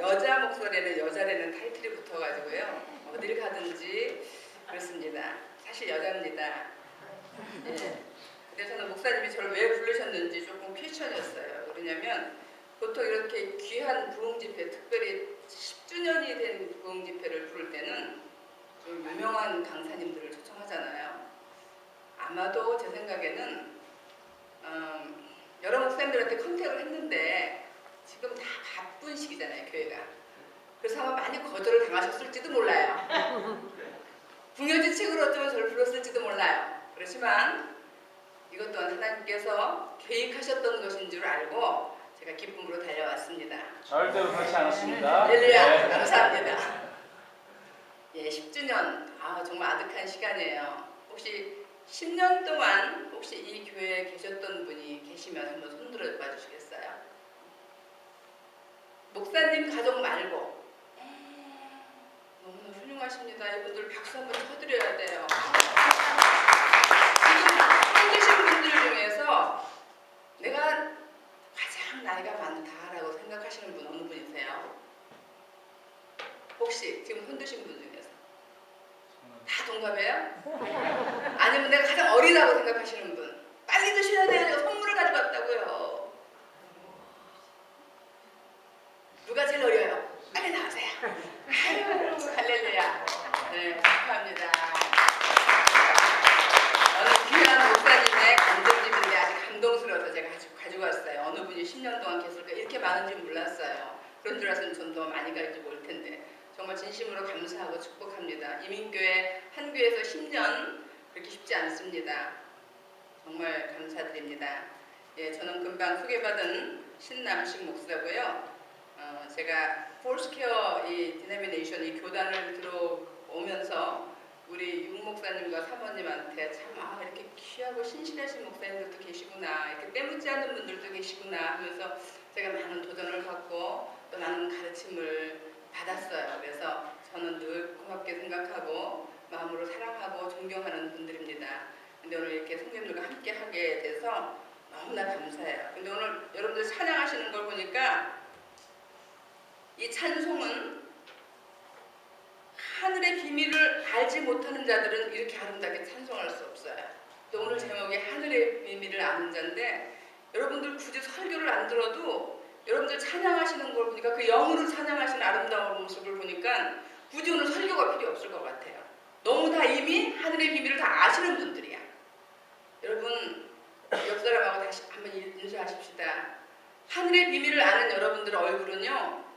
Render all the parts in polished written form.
여자 목소리는 여자라는 타이틀이 붙어가지고요. 어딜 가든지 그렇습니다. 사실 여자입니다. 예. 근데 저는 목사님이 저를 왜 부르셨는지 조금 퀘스천이었어요. 그러냐면 보통 이렇게 귀한 부흥집회, 특별히 10주년이 된 부흥집회를 부를 때는 좀 유명한 강사님들을 초청하잖아요. 아마도 제 생각에는 여러 목사님들한테 컨택을 했는데 지금 다 바쁜 시기잖아요, 교회가. 그래서 아마 많이 거절을 당하셨을지도 몰라요. 궁여지책으로 어쩌면 저를 불렀을지도 몰라요. 그렇지만 이것 또한 하나님께서 계획하셨던 것인 줄 알고 제가 기쁨으로 달려왔습니다. 절대로 그렇지 않았습니다. 할렐루야. 감사합니다. 예, 10주년. 정말 아득한 시간이에요. 혹시 10년 동안 혹시 이 교회에 계셨던 분이 계시면 한번 손들어 봐 주시겠어요? 목사님 가족 말고. 너무나 훌륭하십니다. 이분들 박수 한번 쳐드려야 돼요. 지금 힘드신 분들 중에서 내가 가장 나이가 많다라고 생각하시는 분 어느 분이세요? 혹시 지금 손드신 분 중에서 다 동갑이에요? 아니면 내가 가장 어리다고 생각하시는 분? 빨리 드셔야 돼요. 제가 선물을 가지고 왔다고요. 누가 제일 어려요? 빨리 나오세요. 아유, 할렐루야. 네, 축하합니다. 어느 귀한 목사님의 간증집인데 아주 감동스러워서 제가 가지고 왔어요. 어느 분이 10년 동안 계실까 이렇게 많은지 몰랐어요. 그런 줄 알았으면 좀 더 많이 가지고 올 텐데 정말 진심으로 감사하고 축복합니다. 이민교회 한 교회에서 10년 그렇게 쉽지 않습니다. 정말 감사드립니다. 예, 저는 금방 소개받은 신남식 목사고요. 제가 폴스케어 이 디노미네이션 이 교단을 들어오면서 우리 윤 목사님과 사모님한테 참 이렇게 귀하고 신실하신 목사님들도 계시구나, 이렇게 때묻지 않는 분들도 계시구나 하면서 제가 많은 도전을 받고 또 많은 가르침을 받았어요. 그래서 저는 늘 고맙게 생각하고 마음으로 사랑하고 존경하는 분들입니다. 근데 오늘 이렇게 성도님들과 함께 하게 돼서 너무나 감사해요. 근데 오늘 여러분들 찬양하시는 걸 보니까 이 찬송은 하늘의 비밀을 알지 못하는 자들은 이렇게 아름답게 찬송할 수 없어요. 또 오늘 제목이 하늘의 비밀을 아는 자인데 여러분들 굳이 설교를 안 들어도 여러분들 찬양하시는 걸 보니까 그 영으로 찬양하시는 아름다운 모습을 보니까 굳이 오늘 설교가 필요 없을 것 같아요. 너무 다 이미 하늘의 비밀을 다 아시는 분들이야. 여러분 옆 사람하고 다시 한번 인사하십시다. 하늘의 비밀을 아는 여러분들의 얼굴은요,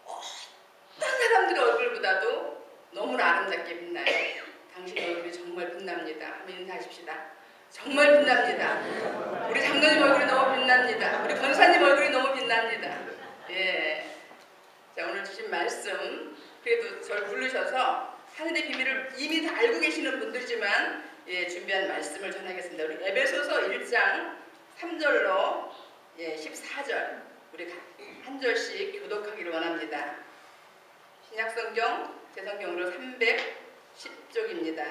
어떤 사람들의 얼굴보다도 너무나 아름답게 빛나요. 당신 얼굴이 정말 빛납니다. 한번 인사하십시다. 정말 빛납니다. 우리 장로님 얼굴이 너무 빛납니다. 우리 권사님 얼굴이 너무 빛납니다. 예. 자, 오늘 주신 말씀, 그래도 저를 부르셔서 하늘의 비밀을 이미 다 알고 계시는 분들이지만 예, 준비한 말씀을 전하겠습니다. 우리 에베소서 1장 3절로 14절 우리 한 절씩 교독하기를 원합니다. 신약성경 제 성경으로 310쪽입니다.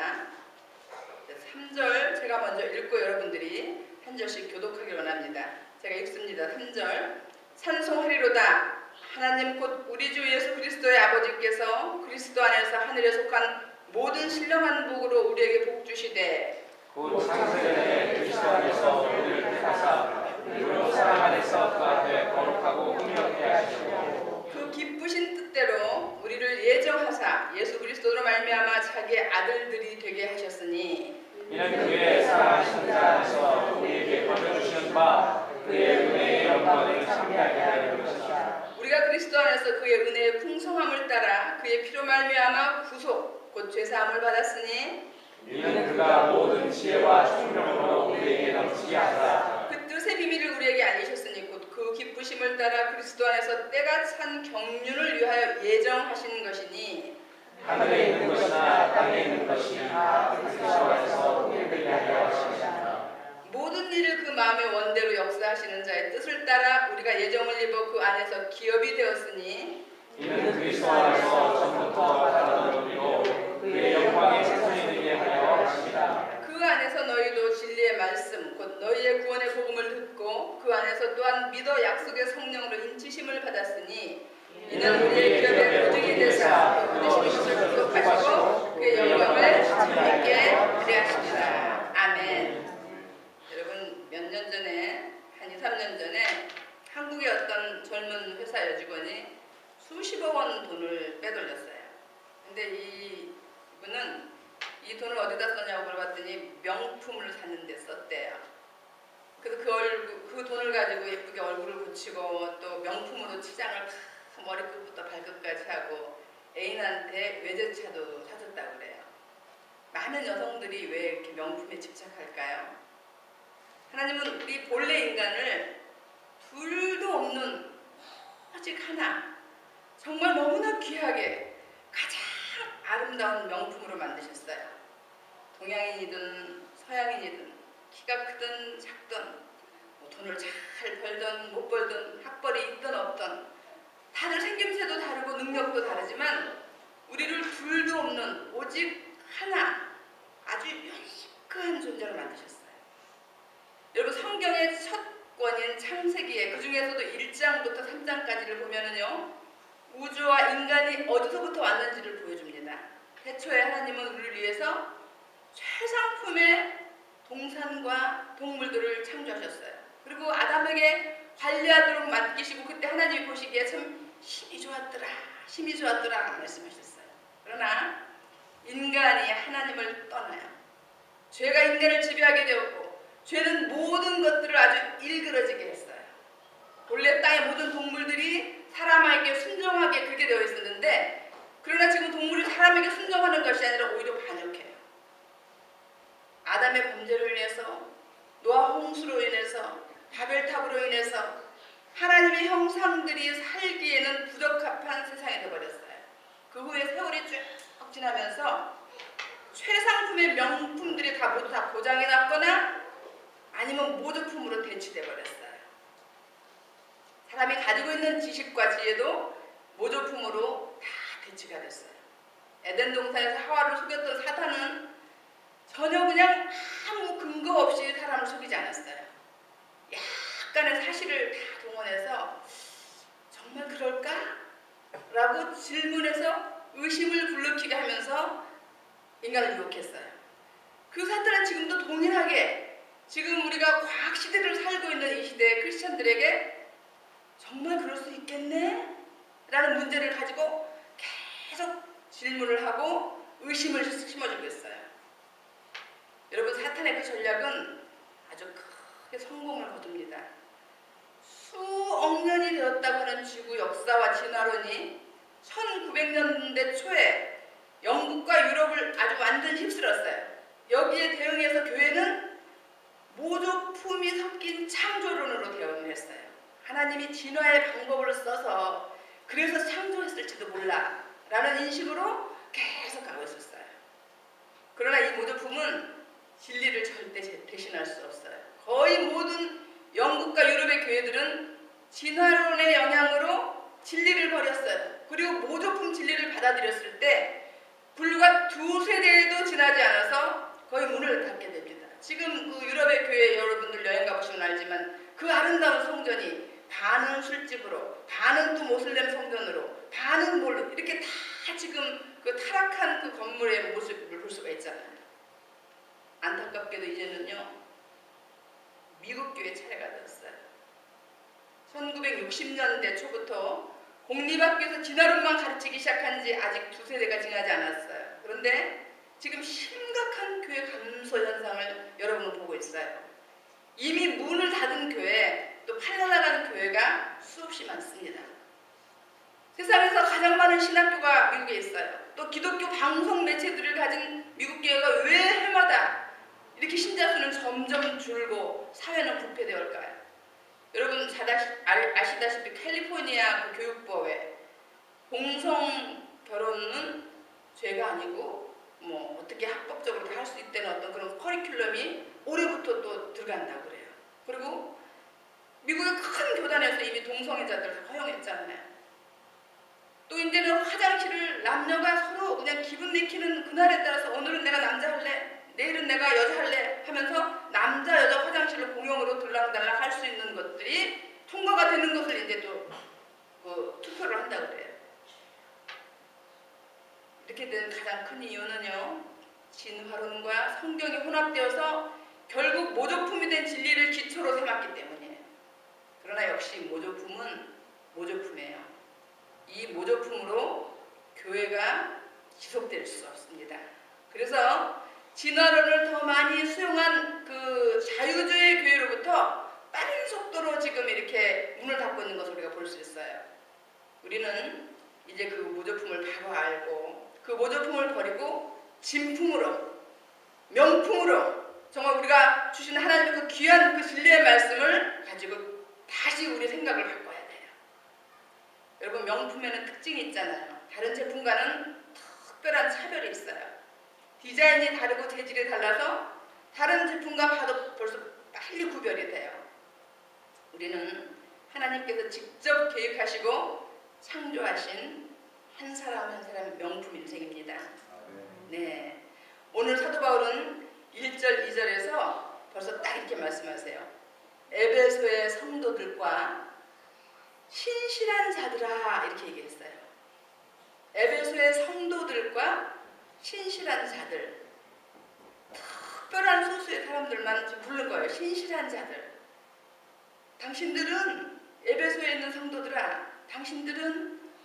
3절 제가 먼저 읽고 여러분들이 한 절씩 교독하기를 원합니다. 제가 읽습니다. 3절 찬송하리로다. 하나님 곧 우리 주 예수 그리스도의 아버지께서 그리스도 안에서 하늘에 속한 모든 신령한 복으로 우리에게 복 주시되 곧 창세전에 그리스도 안에서 우리를 택하사 우리로 사랑 안에서 그 앞에 거룩하고 흥명케 하시고 그 기쁘신 뜻대로 우리를 예정하사 예수 그리스도로 말미암아 자기의 아들들이 되게 하셨으니 이는 그의 사랑하신 자 안에서 우리에게 거저주시는 바 그의 은혜의 영광을 참여하게 하려 하셨다. 우리가 그리스도 안에서 그의 은혜의 풍성함을 따라 그의 피로 말미암아 구속 곧 죄사함을 받았으니 이는 그가 모든 지혜와 총명으로 우리에게 넘치게 하사 그 뜻의 비밀을 우리에게 알리셨으니 곧 그 기쁘심을 따라 그리스도 안에서 때가 찬 경륜을 위하여 예정하신 것이니 하늘에 있는 것이나 땅에 있는 것이 다 그리스도 안에서 통일되게 하려 하시니라. 모든 일을 그 마음의 원대로 역사하시는 자의 뜻을 따라 우리가 예정을 입어 그 안에서 기업이 되었으니 이는 그리스도 안에서 전부터 하던 우리로 그의 영광의 세상이 되게 하려 하시니라. 그 안에서 너희도 진리의 말씀 곧 너희의 구원의 복음을 듣고 그 안에서 또한 믿어 약속의 성령으로 인치심을 받았으니 이는 경찰 직원이 수십억 원 돈을 빼돌렸어요. 근데 이분은 이 돈을 어디다 썼냐고 물어봤더니 명품을 사는 데 썼대요. 그래서 그 돈을 가지고 예쁘게 얼굴을 고치고 또 명품으로 치장을 다 머리끝부터 발끝까지 하고 애인한테 외제차도 사줬다고 그래요. 많은 여성들이 왜 이렇게 명품에 집착할까요? 하나님은 우리 본래 인간을 둘도 없는 오직 하나, 정말 너무나 귀하게 가장 아름다운 명품으로 만드셨어요. 동양인이든 서양인이든 키가 크든 작든 뭐 돈을 잘 벌든 못 벌든 학벌이 있든 없든 다들 생김새도 다르고 능력도 다르지만 우리를 둘도 없는 오직 하나 아주 유니크한 존재로 만드셨어요. 여러분 성경의 첫 권인 창세기에 그 중에서도 1장부터 3장까지를 보면은요 우주와 인간이 어디서부터 왔는지를 보여줍니다. 태초에 하나님은 우리를 위해서 최상품의 동산과 동물들을 창조하셨어요. 그리고 아담에게 관리하도록 맡기시고 그때 하나님이 보시기에 참 힘이 좋았더라 말씀하셨어요. 그러나 인간이 하나님을 떠나요. 죄가 인간을 지배하게 되었고 죄는 모든 것들을 아주 일그러지게 했어요. 본래 땅의 모든 동물들이 사람에게 순종하게 그렇게 되어 있었는데 그러나 지금 동물이 사람에게 순종하는 것이 아니라 오히려 반역해요. 아담의 범죄로 인해서 노아 홍수로 인해서 바벨탑으로 인해서 하나님의 형상들이 살기에는 부적합한 세상이 되어버렸어요. 그 후에 세월이 쭉 지나면서 최상품의 명품들이 모두 다 고장이 났거나 아니면 모조품으로 대치돼 버렸어요. 사람이 가지고 있는 지식과 지혜도 모조품으로 다 대치가 됐어요. 에덴 동산에서 하와를 속였던 사탄은 전혀 그냥 아무 근거 없이 사람을 속이지 않았어요. 약간의 사실을 다 동원해서 정말 그럴까? 라고 질문해서 의심을 불러키게 하면서 인간을 유혹했어요. 그 사탄은 지금도 동일하게 지금 우리가 과학시대를 살고 있는 이 시대의 크리스천들에게 정말 그럴 수 있겠네? 라는 문제를 가지고 계속 질문을 하고 의심을 심어주고 있어요. 여러분 사탄의 그 전략은 아주 크게 성공을 거둡니다. 수억 년이 되었다고 하는 지구 역사와 진화론이 1900년대 초에 영국과 유럽을 아주 완전히 휩쓸었어요. 여기에 대응해서 교회는 모조품이 섞인 창조론으로 대응을 했어요. 하나님이 진화의 방법을 써서 그래서 창조했을지도 몰라 라는 인식으로 계속 가고 있었어요. 그러나 이 모조품은 진리를 절대 대신할 수 없어요. 거의 모든 영국과 유럽의 교회들은 진화론의 영향으로 진리를 버렸어요. 그리고 모조품 진리를 받아들였을 때 불과 2세대에도 지나지 않아서 거의 문을 닫게 됩니다. 지금 그 유럽의 교회 여러분들 여행 가보시면 알지만 그 아름다운 성전이 반은 술집으로, 반은 또 모슬렘 성전으로, 반은 뭘로 이렇게 다 지금 그 타락한 그 건물의 모습을 볼 수가 있잖아요. 안타깝게도 이제는요 미국 교회 차례가 되었어요. 1960년대 초부터 공립학교에서 진화론만 가르치기 시작한 지 아직 2세대가 지나지 않았어요. 그런데 지금 심각한 교회 감소 현상을 여러분은 보고 있어요. 이미 문을 닫은 교회, 또 팔려나가는 교회가 수없이 많습니다. 세상에서 가장 많은 신학교가 미국에 있어요. 또 기독교 방송 매체들을 가진 미국 교회가 왜 해마다 이렇게 신자 수는 점점 줄고 사회는 부패되어올까요? 여러분 아시다시피 캘리포니아 그 교육법에 동성 결혼은 죄가 아니고 뭐 어떻게 합법적으로 다 할 수 있다는 어떤 그런 커리큘럼이 올해부터 또 들어간다고 그래요. 그리고 미국의 큰 교단에서 이미 동성애자들을 허용했잖아요. 또 이제는 화장실을 남녀가 서로 그냥 기분 내키는 그날에 따라서 오늘은 내가 남자 할래, 내일은 내가 여자 할래 하면서 남자 여자 화장실을 공용으로 들락달락 할 수 있는 것들이 통과가 되는 것을 이제 또 투표를 한다고 그래요. 이렇게 된 가장 큰 이유는요, 진화론과 성경이 혼합되어서 결국 모조품이 된 진리를 기초로 삼았기 때문이에요. 그러나 역시 모조품은 모조품이에요. 이 모조품으로 교회가 지속될 수 없습니다. 그래서 진화론을 더 많이 수용한 그 자유주의 교회로부터 빠른 속도로 지금 이렇게 문을 닫고 있는 것을 우리가 볼 수 있어요. 우리는 이제 그 모조품을 바로 알고 그 모조품을 버리고 진품으로, 명품으로 정말 우리가 주신 하나님의 그 귀한 그 진리의 말씀을 가지고 다시 우리 생각을 바꿔야 돼요. 여러분, 명품에는 특징이 있잖아요. 다른 제품과는 특별한 차별이 있어요. 디자인이 다르고 재질이 달라서 다른 제품과 봐도 벌써 빨리 구별이 돼요. 우리는 하나님께서 직접 계획하시고 창조하신 한 사람 한 사람의 명품 인생입니다. 네, 오늘 사도 바울은 1절, 2절에서 벌써 딱 이렇게 말씀하세요. 에베소의 성도들과 신실한 자들아, 이렇게 얘기했어요. 에베소의 성도들과 신실한 자들, 특별한 소수의 사람들만 지금 부른 거예요. 신실한 자들. 당신들은, 에베소에 있는 성도들아,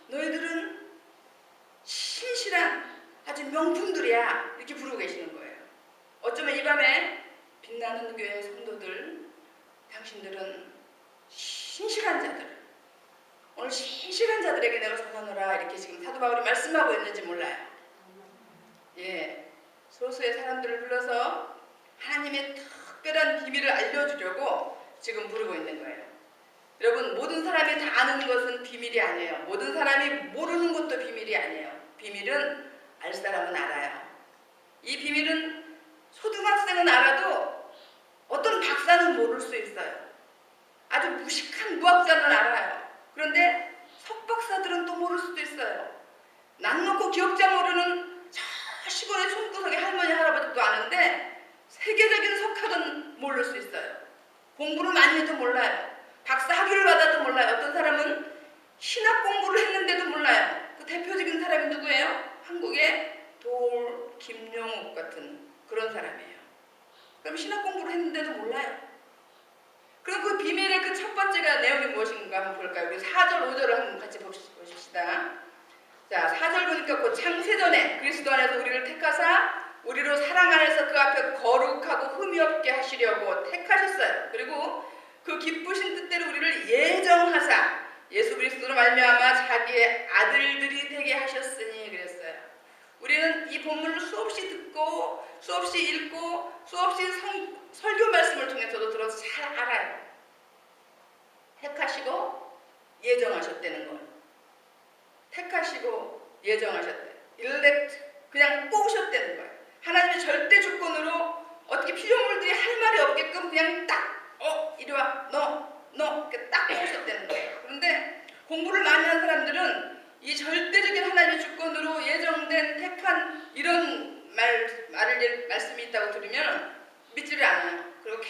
너희들은 신실한 아주 명품들이야, 이렇게 부르고 계시는 거예요. 어쩌면 이 밤에 빛나는 교회 성도들, 당신들은 신실한 자들, 오늘 신실한 자들에게 내가 전하노라, 이렇게 지금 사도 바울이 말씀하고 있는지 몰라요. 예, 소수의 사람들을 불러서 하나님의 특별한 비밀을 알려주려고 지금 부르고 있는 거예요. 여러분, 모든 사람이 다 아는 것은 비밀이 아니에요. 모든 사람이 모르는 것도 비밀이 아니에요. 비밀은 알 사람은 알아요. 이 비밀은 초등학생은 알아도 어떤 박사는 모를 수 있어요. 아주 무식한 무학자는 알아요. 그런데 석박사들은 또 모를 수도 있어요. 난 놓고 기억자 모르는 저 시골의 촌구석의 할머니 할아버지도 아는데 세계적인 석학은 모를 수 있어요. 공부를 많이 해도 몰라요. 박사 학위를 받아도 몰라요. 어떤 사람은 신학 공부를 했는데도 몰라요. 그 대표적인 사람이 누구예요? 한국의 돌, 김용옥 같은 그런 사람이에요. 그럼 신학 공부를 했는데도 몰라요. 그럼 그 비밀의 그 첫 번째가 내용이 무엇인가 한번 볼까요? 우리 4절, 5절을 한번 같이 보십시다. 자, 4절 보니까 그 창세전에 그리스도 안에서 우리를 택하사 우리로 사랑 안에서 그 앞에 거룩하고 흠이 없게 하시려고 택하셨어요. 그리고 그 기쁘신 뜻대로 우리를 예정하사 예수 그리스도로 말미암아 자기의 아들들이 되게 하셨으니 그랬어요. 우리는 이 본문을 수없이 듣고 수없이 읽고 수없이 설교 말씀을 통해서도 들어서 잘 알아요. 택하시고 예정하셨다는 걸. 택하시고 예정하셨대. 일렉트, 그냥 뽑으셨다는 거예요. 하나님의 절대 주권으로 어떻게 피조물들이 할 말이 없게끔 그냥 딱 이리 와, 너 이렇게 딱 뽑으셨다는 거예요. 그런데 공부를 많이 한 사람들은 이 절대적인 하나님의 주권으로 예정된 택한 이런 말씀이 있다고 들으면 믿지를 않아요. 그리고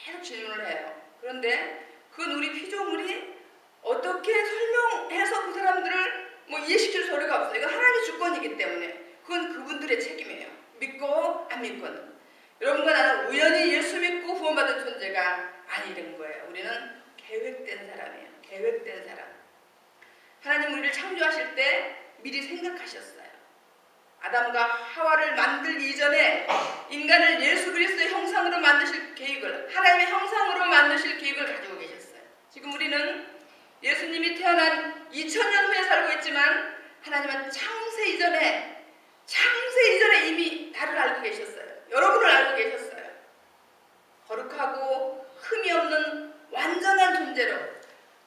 계속 질문을 해요. 그런데 그건 우리 피조물이 어떻게 설명해서 그 사람들을 이해시킬 소리가 없어요. 이건 하나님의 주권이기 때문에 그건 그분들의 책임이에요. 믿고 안 믿고는. 여러분과 나는 우연히 예수 믿고 구원받은 존재가 아니된 거예요. 우리는 계획된 사람이에요. 계획된 사람. 하나님 우리를 창조하실 때 미리 생각하셨어요. 아담과 하와를 만들기 이전에 인간을 예수 그리스도의 형상으로 만드실 계획을, 하나님의 형상으로 만드실 계획을 가지고 계셨어요. 지금 우리는 예수님이 태어난 2000년 후에 살고 있지만 하나님은 창세 이전에 이미 나를 알고 계셨어요. 여러분을 알고 계셨어요. 거룩하고 흠이 없는 완전한 존재로,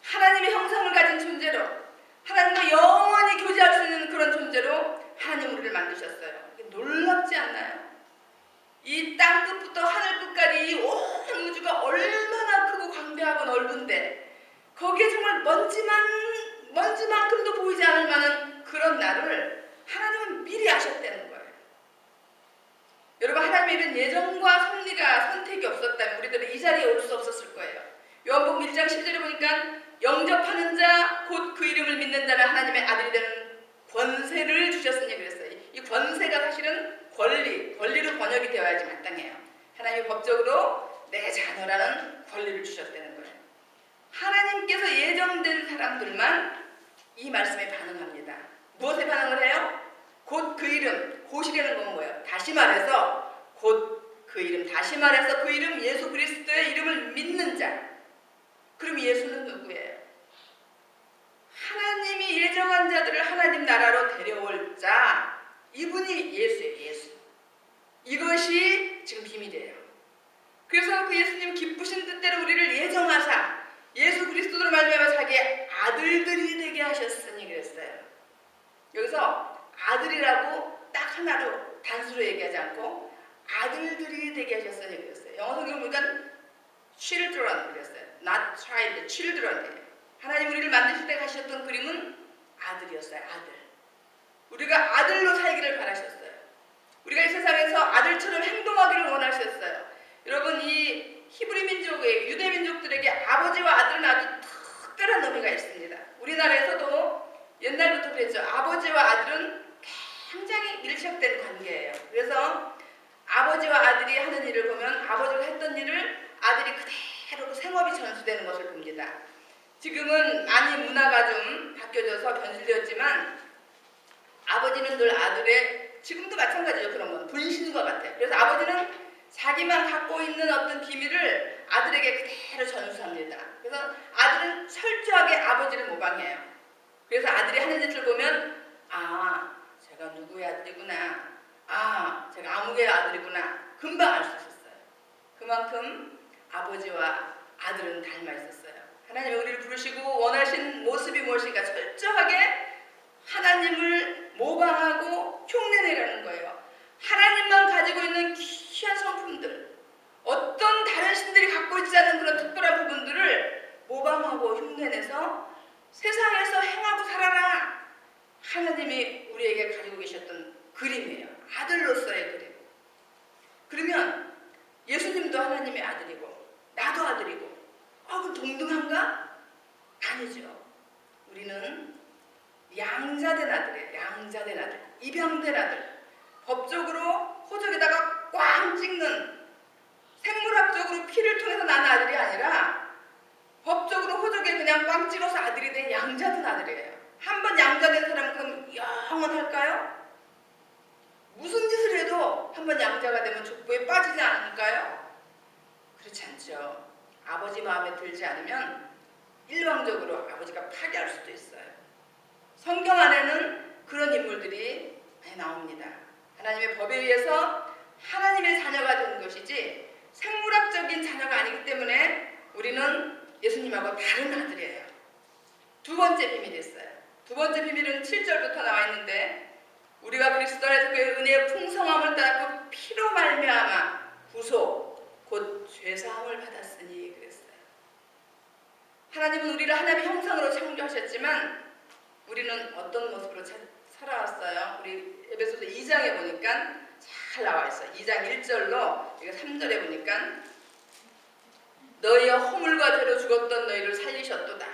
하나님의 형상을 가진 존재로, 하나님과 영원히 교제할 수 있는 그런 존재로 하나님 우리를 만드셨어요. 놀랍지 않나요? 이 땅 끝부터 하늘 끝까지 이 온 우주가 얼마나 크고 광대하고 넓은데 거기에 정말 먼지만큼도 보이지 않을 만한 그런 나를 하나님은 미리 아셨다는 거예요. 여러분, 하나님의 이런 예정과 섭리가 선택이 없었다면 우리들은 이 자리에 올 수 없었을 거예요. 요한복음 1장 10절에 보니까 영접하는 자 곧 그 이름을 믿는 자는 하나님의 아들이 되는 권세를 주셨으니 그랬어요. 이 권세가 사실은 권리로 번역이 되어야지 마땅해요. 하나님이 법적으로 내 자녀라는 권리를 주셨다는 거예요. 하나님께서 예정된 사람들만 이 말씀에 반응하는 어떻게 반응을 해요? 곧 그 이름, 곧이라는 건 뭐예요? 다시 말해서 곧 그 이름, 다시 말해서 그 이름 예수 그리스도의 이름을 믿는 자. 그럼 예수는 누구예요? 하나님이 예정한 자들을 하나님 나라로 데려올 자. 이분이 예수예요. 예수. 이것이 지금 비밀이에요. 그래서 그 예수님 기쁘신 뜻대로 우리를 예정하사 예수 그리스도로 말미암아 자기의 아들들이 되게 하셨으니 그랬어요. 여기서 아들이라고 딱 하나로 단수로 얘기하지 않고 아들들이 되게 하셨으니 그랬어요. 영어 성경 보니까 children 그랬어요. not child, children. 하나님 우리를 만드실 때 가셨던 그림은 아들이었어요. 아들. 우리가 아들로 살기를 바라셨어요. 우리가 이 세상에서 아들처럼 행동하기를 원하셨어요. 여러분 이 히브리 민족의 유대 민족들에게 아버지와 아들은 아주 특별한 의미가 있습니다. 우리나라에서도 옛날부터 그랬죠. 아버지와 아들은 굉장히 밀착된 관계예요. 그래서 아버지와 아들이 하는 일을 보면 아버지가 했던 일을 아들이 그대로 그 생업이 전수되는 것을 봅니다. 지금은 많이 문화가 좀 바뀌어져서 변질되었지만 아버지는 늘 아들의 지금도 마찬가지죠. 그런 건 분신과 같아요. 그래서 아버지는 자기만 갖고 있는 어떤 비밀을 아들에게 그대로 전수합니다. 그래서 아들은 철저하게 아버지를 모방해요. 그래서 아들이 하는 짓을 보면 아 제가 누구의 아들이구나, 아 제가 아무개의 아들이구나 금방 알 수 있었어요. 그만큼 아버지와 아들은 닮아 있었어요. 하나님이 우리를 부르시고 원하신 모습이 무엇인가 철저하게 하나님을 모방하고 흉내내라는 거예요. 하나님만 가지고 있는 귀한 성품들, 어떤 다른 신들이 갖고 있지 않은 그런 특별한 부분들을 모방하고 흉내내서 세상에서 행하고 살아라. 하나님이 우리에게 가지고 계셨던 그림이에요. 아들로서의 그림. 그러면 예수님도 하나님의 아들이고 나도 아들이고 그럼 동등한가? 아니죠. 우리는 양자된 아들이에요. 양자된 아들. 입양된 아들. 법적으로 호적에다가 꽝 찍는 생물학적으로 피를 통해서 나는 아들이 아니라 법적으로 호적에 그냥 꽝 찍어서 아들이 된 양자된 아들이에요. 한번 양자된 사람은 그럼 영원할까요? 무슨 짓을 해도 한번 양자가 되면 족보에 빠지지 않을까요? 그렇지 않죠. 아버지 마음에 들지 않으면 일방적으로 아버지가 파괴할 수도 있어요. 성경 안에는 그런 인물들이 많이 나옵니다. 하나님의 법에 의해서 하나님의 자녀가 된 것이지 생물학적인 자녀가 아니기 때문에 우리는 예수님하고 다른 아들이에요. 두 번째 비밀이 있어요. 두 번째 비밀은 7절부터 나와 있는데 우리가 그리스도 안에서 그의 은혜의 풍성함을 따라 그 피로 말미암아 구속 곧 죄사함을 받았으니 그랬어요. 하나님은 우리를 하나님의 형상으로 창조하셨지만 우리는 어떤 모습으로 살아왔어요? 우리 에베소서 2장에 보니까 잘 나와 있어요. 2장 1절로 3절에 보니까 너희의 허물과 죄로 죽었던 너희를 살리셨도다.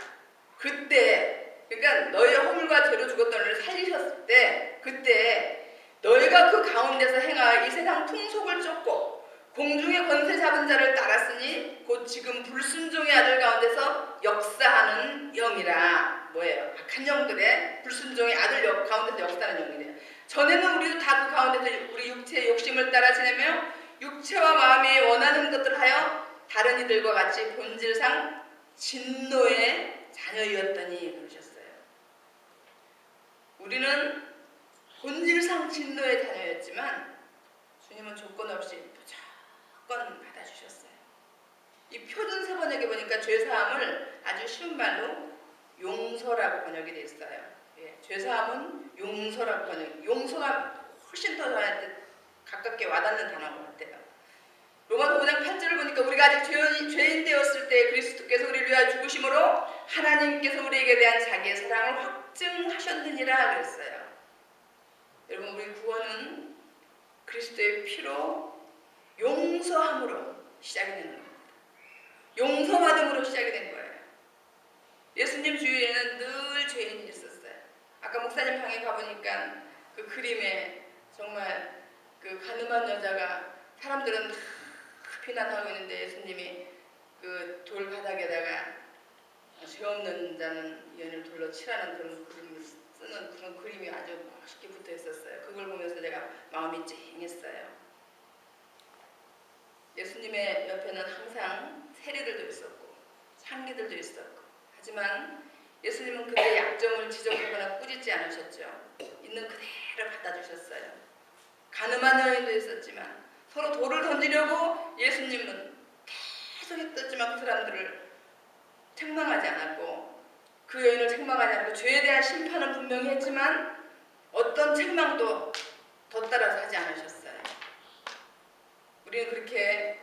그때 그러니까 너희의 허물과 죄로 죽었던 너희를 살리셨을 때 그때 너희가 그 가운데서 행하여 이 세상 풍속을 쫓고 공중의 권세 잡은 자를 따랐으니 곧 지금 불순종의 아들 가운데서 역사하는 영이라. 뭐예요? 악한 영들의 불순종의 아들 가운데서 역사하는 영이래요. 전에는 우리도 다 그 가운데서 우리 육체의 욕심을 따라 지내며 육체와 마음이 원하는 것들 하여 다른 이들과 같이 본질상 진노의 자녀이었더니 그러셨어요. 우리는 본질상 진노의 자녀였지만 주님은 조건 없이 무조건 받아주셨어요. 이 표준 세번역에 보니까 죄사함을 아주 쉬운 말로 용서라고 번역이 되어 있어요. 예, 죄사함은 용서라고 번역. 용서가 훨씬 더 저한테 가깝게 와닿는 단어인 것 같아요. 로마서 5장 8절을 보니까 우리가 아직 죄인 되었을 때 그리스도께서 우리를 위하여 죽으심으로 하나님께서 우리에게 대한 자기의 사랑을 확증하셨느니라 그랬어요. 여러분 우리 구원은 그리스도의 피로 용서함으로 시작이 되는 겁니다. 용서받음으로 시작이 된 거예요. 예수님 주위에는 늘 죄인이 있었어요. 아까 목사님 방에 가보니까 그 그림에 정말 그 가늠한 여자가 사람들은 다 비난하고 있는데 예수님이 그 돌 바닥에다가 죄 없는 자는 이 연을 돌로 칠하는 그런 그림을 쓰는 그런 그림이 아주 예수님의 옆에는 항상 세리들도 있었고 창기들도 있었고, 하지만 예수님은 그들의 약점을 지적하거나 꾸짖지 않으셨죠. 있는 그대로 받아주셨어요. 가늠한 여인도 있었지만 서로 돌을 던지려고 예수님은 계속 했었지만 그 사람들을 책망하지 않았고, 그 여인을 책망하지 않고 죄에 대한 심판은 분명히 했지만 어떤 책망도 덧따라서 하지 않으셨어요. 우리는 그렇게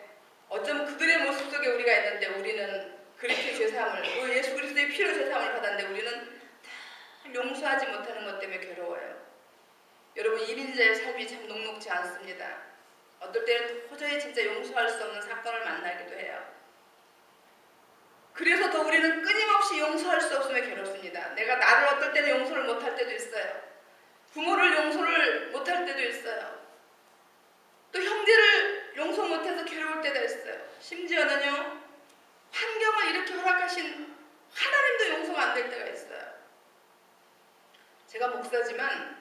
어쩌면 그들의 모습 속에 우리가 있는데 우리는 그렇게 죄사함을, 예수 그리스도의 피로 죄사함을 받았는데 우리는 다 용서하지 못하는 것 때문에 괴로워요. 여러분, 1인자의 삶이 참 녹록지 않습니다. 어떨 때는 도저히 진짜 용서할 수 없는 사건을 만나기도 해요. 그래서 더 우리는 끊임없이 용서할 수 없으면 괴롭습니다. 내가 나를 어떨 때는 용서를 못할 때도 있어요. 부모를 용서를 못할 때도 있어요. 또 형제를 용서 못해서 괴로울 때도 있어요. 심지어는요, 환경을 이렇게 허락하신 하나님도 용서가 안 될 때가 있어요. 제가 목사지만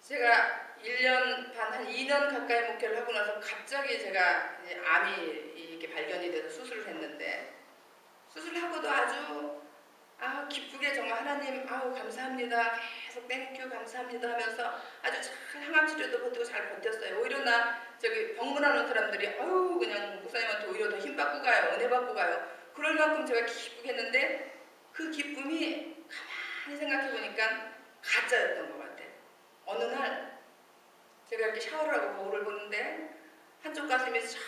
제가 1년 반, 한 2년 가까이 목회를 하고 나서 갑자기 제가 이제 암이 이렇게 발견이 돼서 수술을 했는데, 수술을 하고도 아주 기쁘게 정말 하나님 감사합니다, 계속 땡큐 감사합니다 하면서 아주 잘 항암 치료도 버티고 잘 버텼어요. 오히려 저기 병문안 온 사람들이 그냥 목사님한테 오히려 더 힘 받고 가요, 은혜 받고 가요. 그럴 만큼 제가 기쁘게 했는데 그 기쁨이 가만히 생각해 보니까 가짜였던 것 같아요. 어느 날 제가 이렇게 샤워를 하고 거울을 보는데 한쪽 가슴이 쫙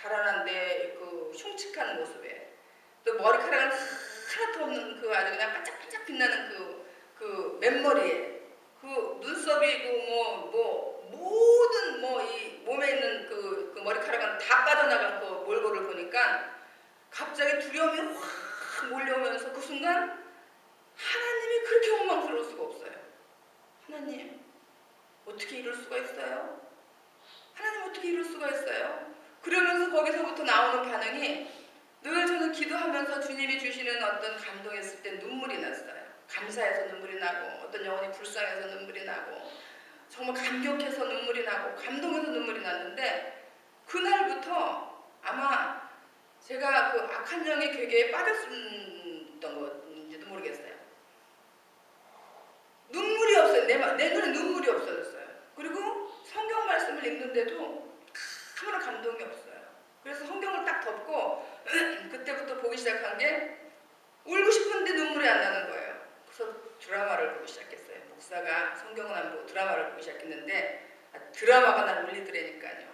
달아난데 그 흉측한 모습에, 또 머리카락은 하나도 없는 그 아주 그냥 반짝반짝 빛나는 그 맨머리에, 그 눈썹이 모든 이 몸에 있는 그 머리카락은 다 빠져나간 그 몰골을 보니까 갑자기 두려움이 확 몰려오면서 그 순간 하나님이 그렇게 원망스러울 수가 없어요. 하나님, 어떻게 이럴 수가 있어요? 하나님, 어떻게 이럴 수가 있어요? 그러면서 거기서부터 나오는 반응이, 늘 저는 기도하면서 주님이 주시는 어떤 감동이 있을 때 눈물이 났어요. 감사해서 눈물이 나고, 어떤 영혼이 불쌍해서 눈물이 나고, 정말 감격해서 눈물이 나고, 감동해서 눈물이 났는데, 그날부터 아마 제가 그 악한 영의 괴계에 빠졌던 건지도 모르겠어요. 눈물이 없어요. 내 눈에 눈물이 없어졌어요. 그리고 성경 말씀을 읽는데도 아무런 감동이 없어요. 그래서 성경을 딱 덮고 그때부터 보기 시작한 게, 울고 싶은데 눈물이 안 나는 거예요. 그래서 드라마를 보기 시작했어요. 목사가 성경은 안 보고 드라마를 보기 시작했는데 드라마가 날 울리더라니까요.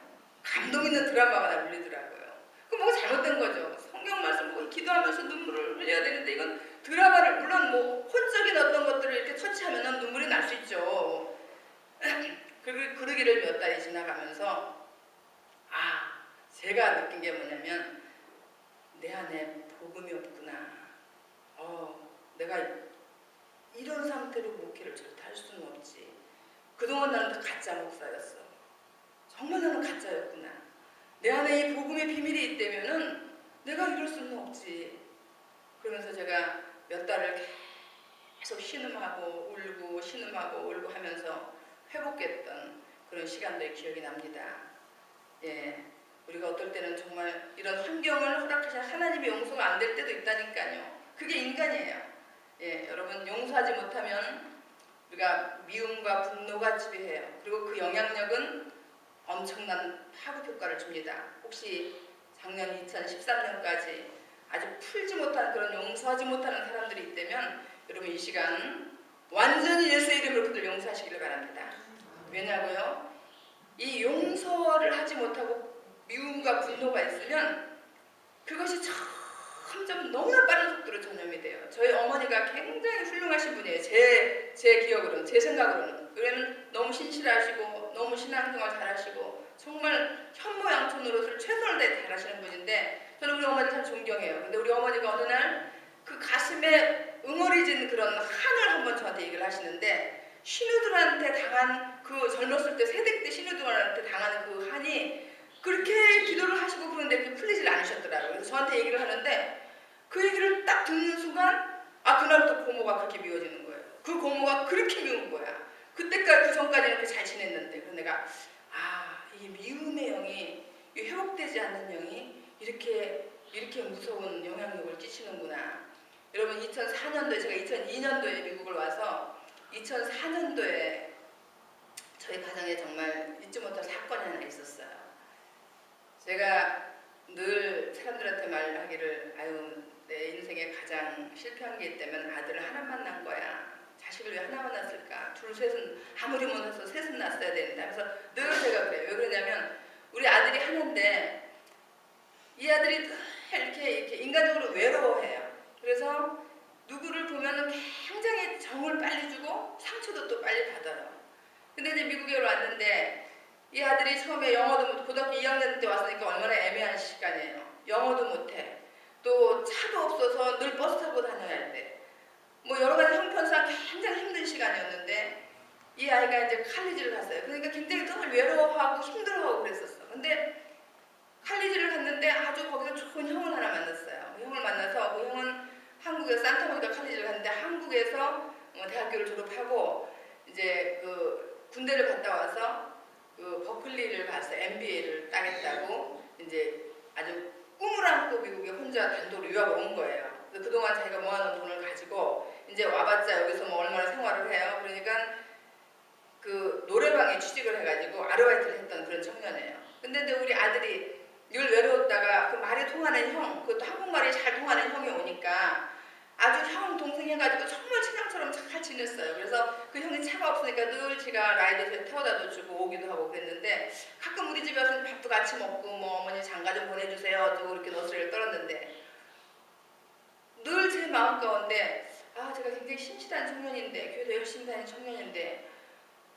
감동 있는 드라마가 날 울리더라고요. 그럼 뭐가 잘못된 거죠. 성경 말씀 보고 기도하면서 눈물을 흘려야 되는데, 이건 드라마를, 물론 혼적인 어떤 것들을 이렇게 터치하면 눈물이 날 수 있죠. 그러기를 몇 달이 지나가면서 제가 느낀 게 뭐냐면, 내 안에 복음이 없구나. 내가 이런 상태로 목회를 절대 할 수는 없지. 그동안 나는 가짜 목사였어. 정말 나는 가짜였구나. 내 안에 이 복음의 비밀이 있다면은 내가 이럴 수는 없지. 그러면서 제가 몇 달을 계속 신음하고 울고 신음하고 울고 하면서 회복했던 그런 시간들이 기억이 납니다. 우리가 어떨 때는 정말 이런 환경을 허락하신 하나님의 용서가 안 될 때도 있다니까요. 그게 인간이에요. 여러분, 용서하지 못하면 우리가 미움과 분노가 지배해요. 그리고 그 영향력은 엄청난 파급 효과를 줍니다. 혹시 작년 2013년까지 아주 풀지 못한, 그런 용서하지 못하는 사람들이 있다면 여러분, 이 시간 완전히 예수의 이름으로 그들 용서하시기를 바랍니다. 왜냐고요? 이 용서를 하지 못하고 미움과 분노가 있으면 그것이 점점 너무나 빠른 속도로 전염이 돼요. 저희 어머니가 굉장히 훌륭하신 분이에요. 제 기억으로는, 제 생각으로는. 왜냐면 너무 신실하시고 너무 신앙생활 잘하시고 정말 현모양처 노릇을 최선을 다해 잘하시는 분인데, 저는 우리 어머니 참 존경해요. 근데 우리 어머니가 어느 날 그 가슴에 응어리진 그런 한을 한번 저한테 얘기를 하시는데, 신우들한테 당한, 그 젊었을 때 세대 때 신우들한테 당한 그 한이 그렇게 기도를 하시고 그런데 그 풀리질 않으셨더라고요. 그래서 저한테 얘기를 하는데, 그 얘기를 딱 듣는 순간 그날부터 고모가 그렇게 미워지는 거예요. 그 고모가 그렇게 미운 거야. 그때까지, 그 전까지는 이렇게 잘 지냈는데. 그래서 내가 이 미움의 영이, 이 회복되지 않는 영이 이렇게 무서운 영향력을 끼치는구나. 여러분 2004년도에 제가 2002년도에 미국을 와서 2004년도에 저희 가정에 정말 잊지 못할 사건이 하나 있었어요. 제가 늘 사람들한테 말하기를 아유 내 인생에 가장 실패한 게 있다면 아들을 하나만 낳은 거야. 자식을 왜 하나만 낳았을까? 둘 셋은 아무리 못해서 셋은 낳았어야 되는데 하면서 늘 제가 그래요. 왜 그러냐면 우리 아들이 하나인데 이 아들이 이렇게 인간적으로 외로워해요. 그래서 누구를 보면은 굉장히 정을 빨리 주고 상처도 또 빨리 받아요. 근데 이제 미국에 왔는데 이 아들이 처음에 영어도 못, 고등학교 2학년 때 왔으니까 얼마나 애매한 시간이에요. 영어도 못해. 또 차도 없어서 늘 버스 타고 다녀야 돼. 뭐 여러 가지 형편상 굉장히 힘든 시간이었는데 이 아이가 이제 칼리지를 갔어요. 그러니까 굉장히 늘 외로워하고 힘들어하고 그랬었어. 근데 칼리지를 갔는데 아주 거기서 좋은 형을 하나 만났어요. 그 형을 만나서 그 형은 한국에서 산타모니카 칼리지를 갔는데 한국에서 대학교를 졸업하고 이제 그 군대를 갔다 와서 그 버클리를 가서 MBA를 따겠다고 이제 아주 꿈을 안고 미국에 혼자 단독으로 유학을 온 거예요. 그동안 자기가 모아놓은 돈을 가지고 이제 와봤자 여기서 뭐 얼마나 생활을 해요. 그러니까 그 노래방에 취직을 해가지고 아르바이트를 했던 그런 청년이에요. 근데 이제 우리 아들이 늘 외로웠다가 그 말이 통하는 형, 그것도 한국말이 잘 통하는 형이 오니까 아주 형 동생 해가지고 정말 친형처럼 잘 지냈어요. 그래서 그 형이 차가 없으니까 늘 제가 라이드에서 태워다도 주고 오기도 하고 그랬는데 가끔 우리 집에 와서 밥도 같이 먹고 뭐 어머니 장가 좀 보내주세요 또 그렇게 너스레를 떨었는데 늘 제 마음 가운데 아 제가 굉장히 신실한 청년인데 교회도 열심히 다니는 청년인데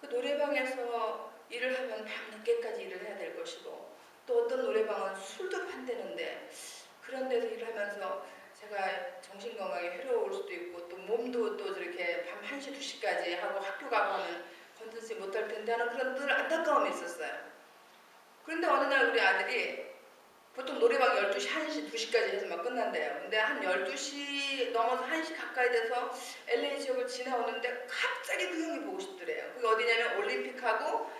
그 노래방에서 일을 하면 밤늦게까지 일을 해야 될 것이고 또 어떤 노래방은 술도 판대는데 그런 데서 일을 하면서 제가 정신건강에 해로울 수도 있고 또 몸도 또 저렇게 밤 1시, 2시까지 하고 학교 가고 하면 건드지 못할 텐데 하는 그런 늘 안타까움이 있었어요. 그런데 어느 날 우리 아들이 보통 노래방 12시, 1시, 2시까지 해서 막 끝난대요. 근데 한 12시 넘어서 1시 가까이 돼서 LA 지역을 지나오는데 갑자기 그 형이 보고 싶더래요. 그게 어디냐면 올림픽하고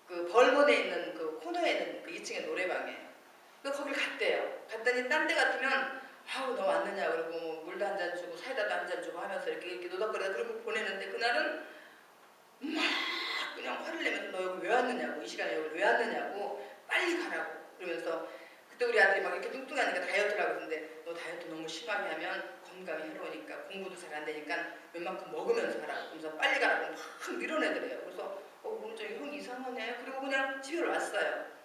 그 벌몬에 있는 그 코너에 있는 그 2층의 노래방이에요. 그래서 거길 갔대요. 갔더니 딴 데 같으면 아우 너 왔느냐 그러고 뭐 물도 한 잔 주고 사이다도 한 잔 주고 하면서 이렇게 노닥거리다 그러고 보내는데 그날은 막 그냥 화를 내면서 너 여기 왜 왔느냐고 이 시간에 여기 왜 왔느냐고 빨리 가라고 그러면서 그때 우리 아들이 막 이렇게 뚱뚱하니까 다이어트를 하고 있는데 너 다이어트 너무 심하게 하면 건강이 해로우니까 공부도 잘 안 되니까 웬만큼 먹으면서 하라고 그러면서 빨리 가라고 막 밀어내더래요. 그래서 오늘 저기 형 이상하네 그리고 그냥 집에 왔어요.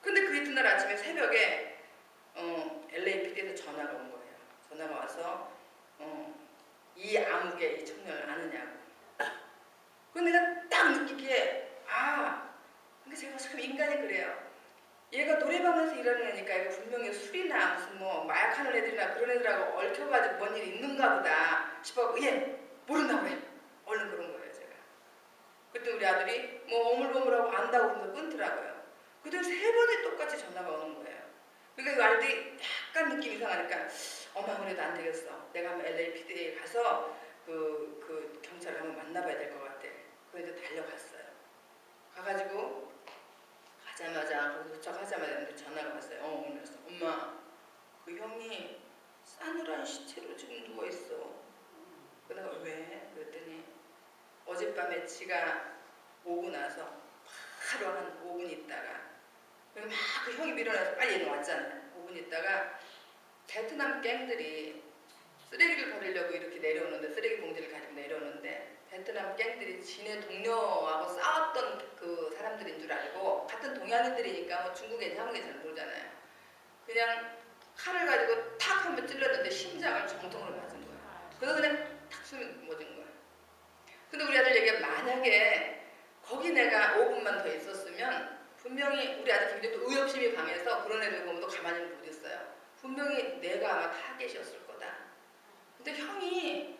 근데 그 이튿날 아침에 새벽에 LAPD에서 전화가 온 거예요. 전화가 와서 이 암흑의 이 청년을 아느냐고. 근데 내가 딱 느끼기에 근데 제가 참 인간이 그래요. 얘가 노래방에서 일하는 애니까 이거 분명히 술이나 무슨 뭐 마약하는 애들이나 그런 애들하고 얽혀가지고 뭔 일이 있는가 보다 싶어 얘 모른다고 그래. 얼른 그런 거예요 제가. 그때 우리 아들이 뭐 오물오물하고 안다고 그러면서 끊더라고요. 그때 3번이 똑같이 전화가 오는 거예요. 그러니까 이 아들이 약간 느낌이 이상하니까 엄마 그래도 안 되겠어. 내가 한번 LAPD에 가서 그 경찰을 한번 만나봐야 될 것 같아. 그래서 달려갔어요. 가가지고 가자마자 거기 도착하자마자 전화가 왔어요. 그래서 엄마 그 형이 싸늘한 시체로 지금 누워있어. 그러다가 왜? 그랬더니 어젯밤에 지가 오고 나서 바로 한 5분 있다가 막 그 형이 밀어내서 빨리 얘는 왔잖아요. 5분 있다가 베트남 갱들이 쓰레기를 버리려고 이렇게 내려오는데 쓰레기 봉지를 가지고 내려오는데 베트남 갱들이 지네 동료하고 싸웠던 그 사람들인 줄 알고 같은 동양인들이니까 뭐 중국인지 한국인지 잘 모르잖아요. 그냥 칼을 가지고 탁 한번 찔렀는데 심장을 정통으로 맞은 거예요. 그래서 그냥 탁 숨이 멎은 거예요. 근데 우리 아들 얘기가 만약에 거기 내가 5분만 더 있었으면 분명히 우리 아들 굉장히 또 의욕심이 강해서 그런 애들 보면 또 가만히 못 있어요. 분명히 내가 아마 타겟이었을 거다. 근데 형이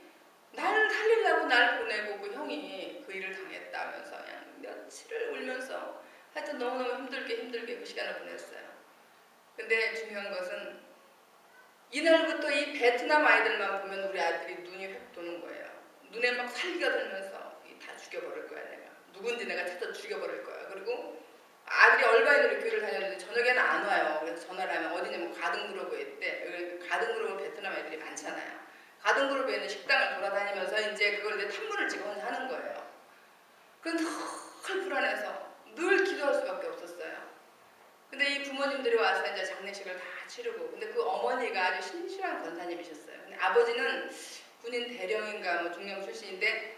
날 살리려고 날 보내고 그 형이 그 일을 당했다면서 그냥 며칠을 울면서 하여튼 너무너무 힘들게 그 시간을 보냈어요. 근데 중요한 것은 이날부터 이 베트남 아이들만 보면 우리 아들이 눈이 획 도는 거예요. 눈에 막 살기가 들면서 다 죽여버릴 거야 내가. 누군지 내가 찾아 죽여버릴 거야. 그리고 아들이 얼바인으로 교회를 다녔는데 저녁에는 안 와요. 그래서 전화를 하면 어디냐면 가든그로브에 있대. 가든그로브 베트남 애들이 많잖아요. 가든그로브에 있는 식당을 돌아다니면서 이제 그걸 이제 탐문을 지금 혼자 하는 거예요. 그건 늘 불안해서 늘 기도할 수밖에 없었어요. 근데 이 부모님들이 와서 이제 장례식을 다 치르고, 근데 그 어머니가 아주 신실한 권사님이셨어요. 근데 아버지는 군인 대령인가 뭐 중령 출신인데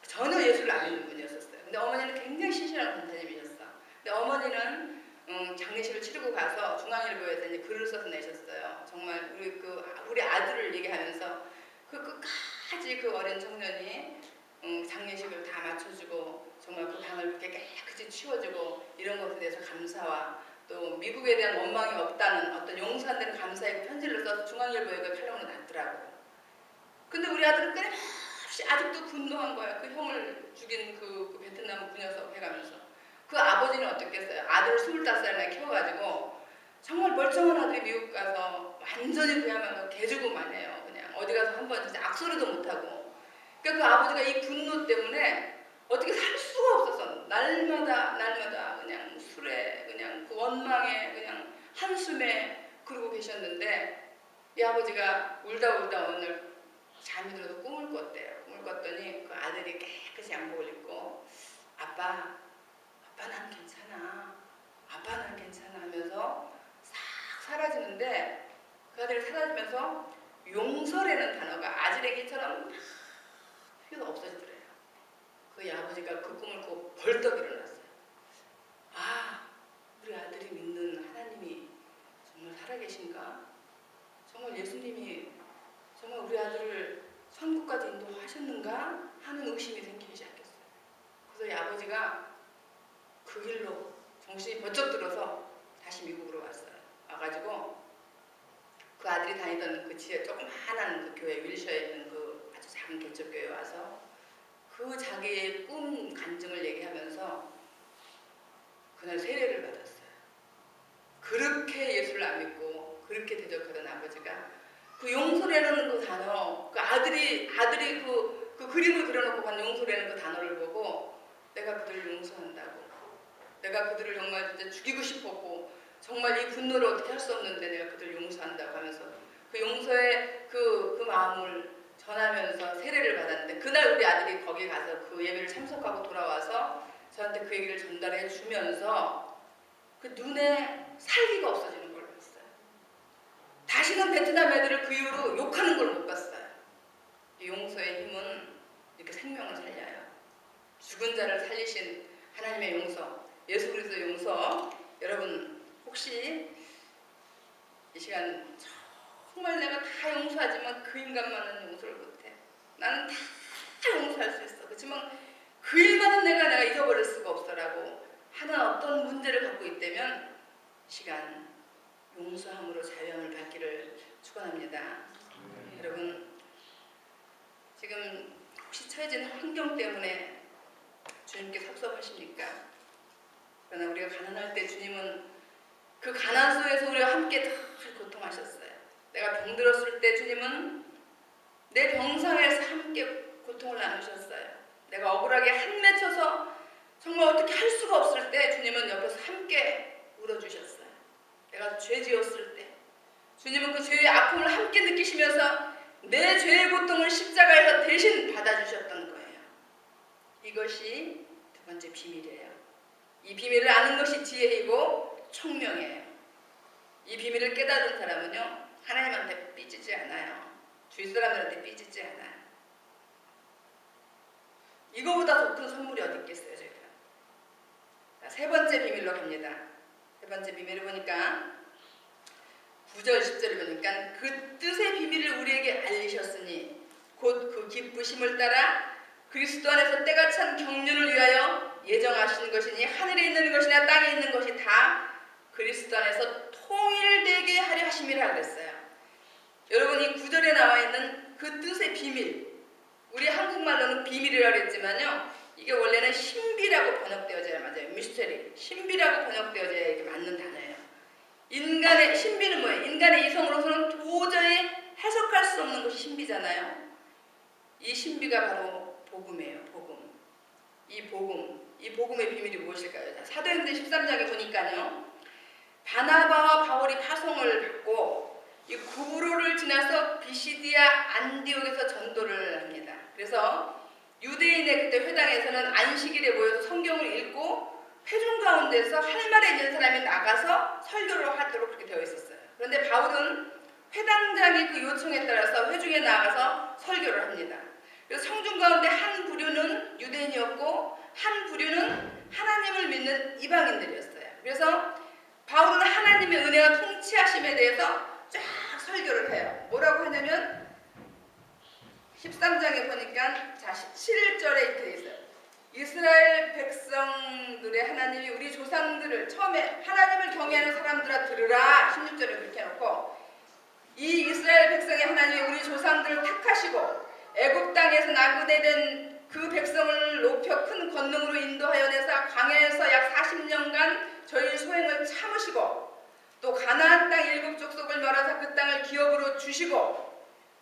전혀 예수를 안 믿는 분이었었어요. 근데 어머니는 굉장히 신실한 권사님이셨어. 근데 어머니는 장례식을 치르고 가서 중앙일보에서 이제 글을 써서 내셨어요. 정말 우리 아들을 얘기하면서 그 끝까지 그 어린 청년이 장례식을 다 마쳐주고 정말 그 방을 그렇게 깨끗이 치워주고 이런 것에 대해서 감사와 또 미국에 대한 원망이 없다는 어떤 용서 안 되는 감사의 그 편지를 써서 중앙일보에 그 칼럼을 놨더라고요. 근데 우리 아들은 끊임없이 아직도 분노한 거야. 그 형을 죽인 그 베트남 그 녀석 해가면서. 그 아버지는 어떻겠어요? 아들을 25살이나 키워가지고 정말 멀쩡한 아들이 미국 가서 완전히 그야말로 개죽음만해요. 그냥 어디 가서 한번 진짜 악소리도 못하고. 그러니까 그 아버지가 이 분노 때문에 어떻게 살 수가 없어서 날마다 그냥 술에 그냥 그 원망에 그냥 한숨에 그러고 계셨는데 이 아버지가 울다 어느 날 잠이 들어서 꿈을 꿨대요. 꿈을 꿨더니 그 아들이 깨끗이 양복을 입고 아빠 난 괜찮아. 아빠 난 괜찮아 하면서 싹 사라지는데 그 아들이 사라지면서 용서라는 단어가 아지레기처럼 필요가 없어지더래요. 그 아버지가 그 꿈을 꾸고 벌떡 일어났어요. 아, 우리 아들이 믿는 하나님이 정말 살아계신가? 정말 예수님이 정말 우리 아들을 천국까지 인도하셨는가? 하는 의심이 생기기 시작했어요. 그래서 이 아버지가 그 길로 정신이 번쩍 들어서 다시 미국으로 왔어요. 와가지고 그 아들이 다니던 그 지역 조그마한 그 교회 윌셔에 있는 그 아주 작은 개척교회에 와서 그 자기의 꿈 간증을 얘기하면서 그날 세례를 받았어요. 그렇게 예수를 안 믿고 그렇게 대적하던 아버지가 그 용서라는 그 단어, 그 아들이 그 그림을 그려놓고 간 용서라는 그 단어를 보고 내가 그들을 용서한다고. 내가 그들을 정말 진짜 죽이고 싶었고 정말 이 분노를 어떻게 할 수 없는데 내가 그들을 용서한다고 하면서 그 용서의 그 마음을 전하면서 세례를 받았는데 그날 우리 아들이 거기 가서 그 예배를 참석하고 돌아와서 저한테 그 얘기를 전달해 주면서 그 눈에 살기가 없어지는 걸 봤어요. 다시는 베트남 애들을 그 이후로 욕하는 걸 못 봤어요. 이 용서의 힘은 이렇게 생명을 살려요. 죽은 자를 살리신 하나님의 용서, 예수 그리스도의 용서. 여러분 혹시 이 시간 정말 내가 다 용서하지만 그 인간만은 용서를 못해. 나는 다 용서할 수 있어. 그렇지만 그 일만은 내가 잊어버릴 수가 없어라고 하는 어떤 문제를 갖고 있다면 시간 용서함으로 자유함을 받기를 축원합니다. 여러분 지금 혹시 처해진 환경 때문에 주님께 섭섭하십니까? 그러나 우리가 가난할 때 주님은 그 가난 속에서 우리와 함께 다 고통하셨어요. 내가 병들었을 때 주님은 내 병상에서 함께 고통을 나누셨어요. 내가 억울하게 한 맺혀서 정말 어떻게 할 수가 없을 때 주님은 옆에서 함께 울어주셨어요. 내가 죄 지었을 때 주님은 그 죄의 아픔을 함께 느끼시면서 내 죄의 고통을 십자가에서 대신 받아주셨던 거예요. 이것이 두 번째 비밀이에요. 이 비밀을 아는 것이 지혜이고 총명이에요. 이 비밀을 깨달은 사람은요 하나님한테 삐지지 않아요. 주위 사람들한테 삐지지 않아요. 이거보다 더 큰 선물이 어디 있겠어요, 저희가. 세 번째 비밀로 갑니다. 세 번째 비밀을 보니까 9절, 10절을 보니까 그 뜻의 비밀을 우리에게 알리셨으니 곧 그 기쁘심을 따라 그리스도 안에서 때가 찬 경륜을 위하여 예정하신 것이니 하늘에 있는 것이나 땅에 있는 것이 다 그리스도 안에서 통일되게 하려 하심이라 그랬어요. 여러분 이 9절에 나와 있는 그 뜻의 비밀, 우리 한국말로는 비밀이라고 했지만요 이게 원래는 신비라고 번역되어져야 맞아요. 미스터리, 신비라고 번역되어져야 이게 맞는 단어예요. 인간의 신비는 뭐예요? 인간의 이성으로서는 도저히 해석할 수 없는 것이 신비잖아요. 이 신비가 바로 복음이에요. 복음. 이 복음의 비밀이 무엇일까요? 자, 사도행전 13장에 보니까요. 바나바와 바울이 파송을 받고 이 구브로를 지나서 비시디아 안디옥에서 전도를 합니다. 그래서 유대인의 그때 회당에서는 안식일에 모여서 성경을 읽고 회중 가운데서 할 말에 있는 사람이 나가서 설교를 하도록 그렇게 되어 있었어요. 그런데 바울은 회당장의 그 요청에 따라서 회중에 나가서 설교를 합니다. 그래서 성중 가운데 한 부류는 유대인이었고 한 부류는 하나님을 믿는 이방인들이었어요. 그래서 바울은 하나님의 은혜와 통치하심에 대해서 쫙 설교를 해요. 뭐라고 하냐면 13장에 보니까 자 17절에 이렇게 돼 있어요. 이스라엘 백성들의 하나님이 우리 조상들을 처음에 하나님을 경외하는 사람들아 들으라 16절에 그렇게 해놓고 이 이스라엘 백성의 하나님이 우리 조상들을 택하시고 애굽 땅에서 나그네된 그 백성을 높여 큰 권능으로 인도하여 내사 광야에서 약 40년간 저희 소행을 참으시고 또 가나안 땅 7족속을 멸하사 그 땅을 기업으로 주시고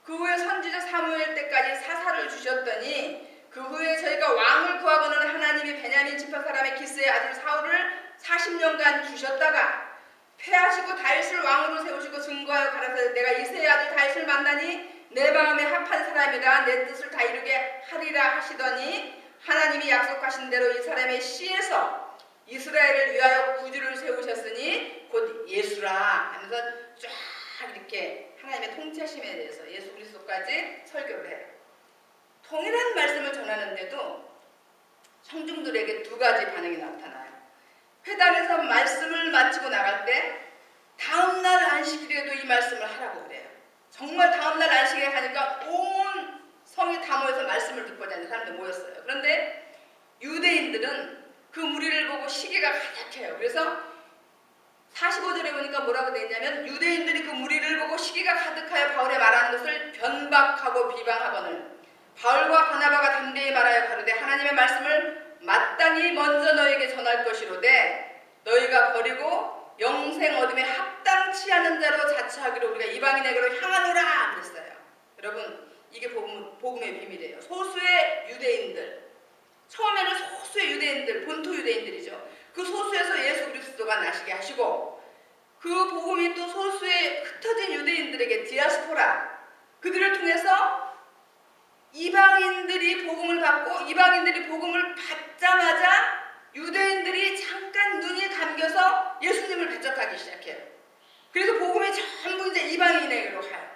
그 후에 선지자 사무엘 때까지 사사를 주셨더니 그 후에 저희가 왕을 구하고는 하나님이 베냐민 지파 사람의 기스의 아들 사울을 40년간 주셨다가 패하시고 다윗을 왕으로 세우시고 증거하여 가라사대 내가 이새의 아들 다윗을 만나니 내 마음에 합한 사람이라 내 뜻을 다 이루게 하리라 하시더니 하나님이 약속하신 대로 이 사람의 씨에서 이스라엘을 위하여 구주를 세우셨으니 곧 예수라 하면서 쫙 이렇게 하나님의 통치하심에 대해서 예수 그리스도까지 설교를 해요. 동일한 말씀을 전하는데도 청중들에게 두 가지 반응이 나타나요. 회당에서 말씀을 마치고 나갈 때 다음날 안식일에도 이 말씀을 하라고 그래요. 정말 다음날 안식일에 가니까 온 성이 다 모여서 말씀을 듣고자 하는 사람들 모였어요. 그런데 유대인들은 그 무리를 보고 시기가 가득해요. 그래서 45절에 보니까 뭐라고 되어 있냐면 유대인들이 그 무리를 보고 시기가 가득하여 바울의 말하는 것을 변박하고 비방하거늘 바울과 바나바가 담대히 말하여 가로되 하나님의 말씀을 마땅히 먼저 너에게 전할 것이로되 너희가 버리고 영생 얻음에 합당치 않은 자로 자처하기로 우리가 이방인에게로 향하노라 그랬어요. 여러분 이게 복음의 비밀이에요. 소수의 유대인들 처음에는 소수의 유대인들 본토 유대인들이죠. 그 소수에서 예수 그리스도가 나시게 하시고 그 복음이 또 소수의 흩어진 유대인들에게 디아스포라 그들을 통해서 이방인들이 복음을 받고 이방인들이 복음을 받자마자 유대인들이 잠깐 눈이 감겨서 예수님을 배척하기 시작해요. 그래서 복음이 전부 이제 이방인에게로 가요.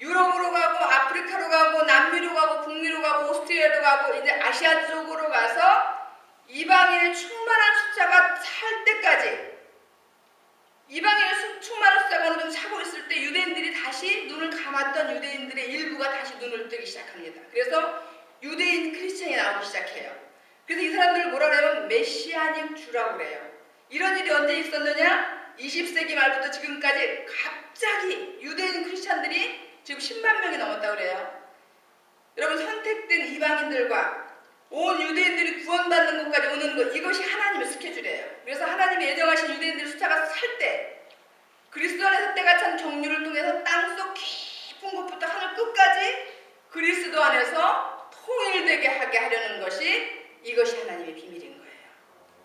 유럽으로 가고 아프리카로 가고 남미로 가고 북미로 가고 오스트리아로 가고 이제 아시아 쪽으로 가서 이방인의 충만한 숫자가 찰 때까지 이방인의 충만한 숫자가 어느 정도 차고 있을 때 유대인들이 다시 눈을 감았던 유대인들의 일부가 다시 눈을 뜨기 시작합니다. 그래서 유대인 크리스천이 나오기 시작해요. 그래서 이 사람들을 뭐라 그러면 메시아닉 주라고 그래요. 이런 일이 언제 있었느냐? 20세기 말부터 지금까지 갑자기 유대인 크리스천들이 지금 10만 명이 넘었다고 그래요. 여러분 선택된 이방인들과 온 유대인들이 구원받는 것까지 오는 것 이것이 하나님의 스케줄이에요. 그래서 하나님이 예정하신 유대인들 숫자가 찰 때 그리스도 안에서 때가 찬 경륜을 통해서 땅속 깊은 곳부터 하늘 끝까지 그리스도 안에서 통일되게 하게 하려는 것이 이것이 하나님의 비밀인 거예요.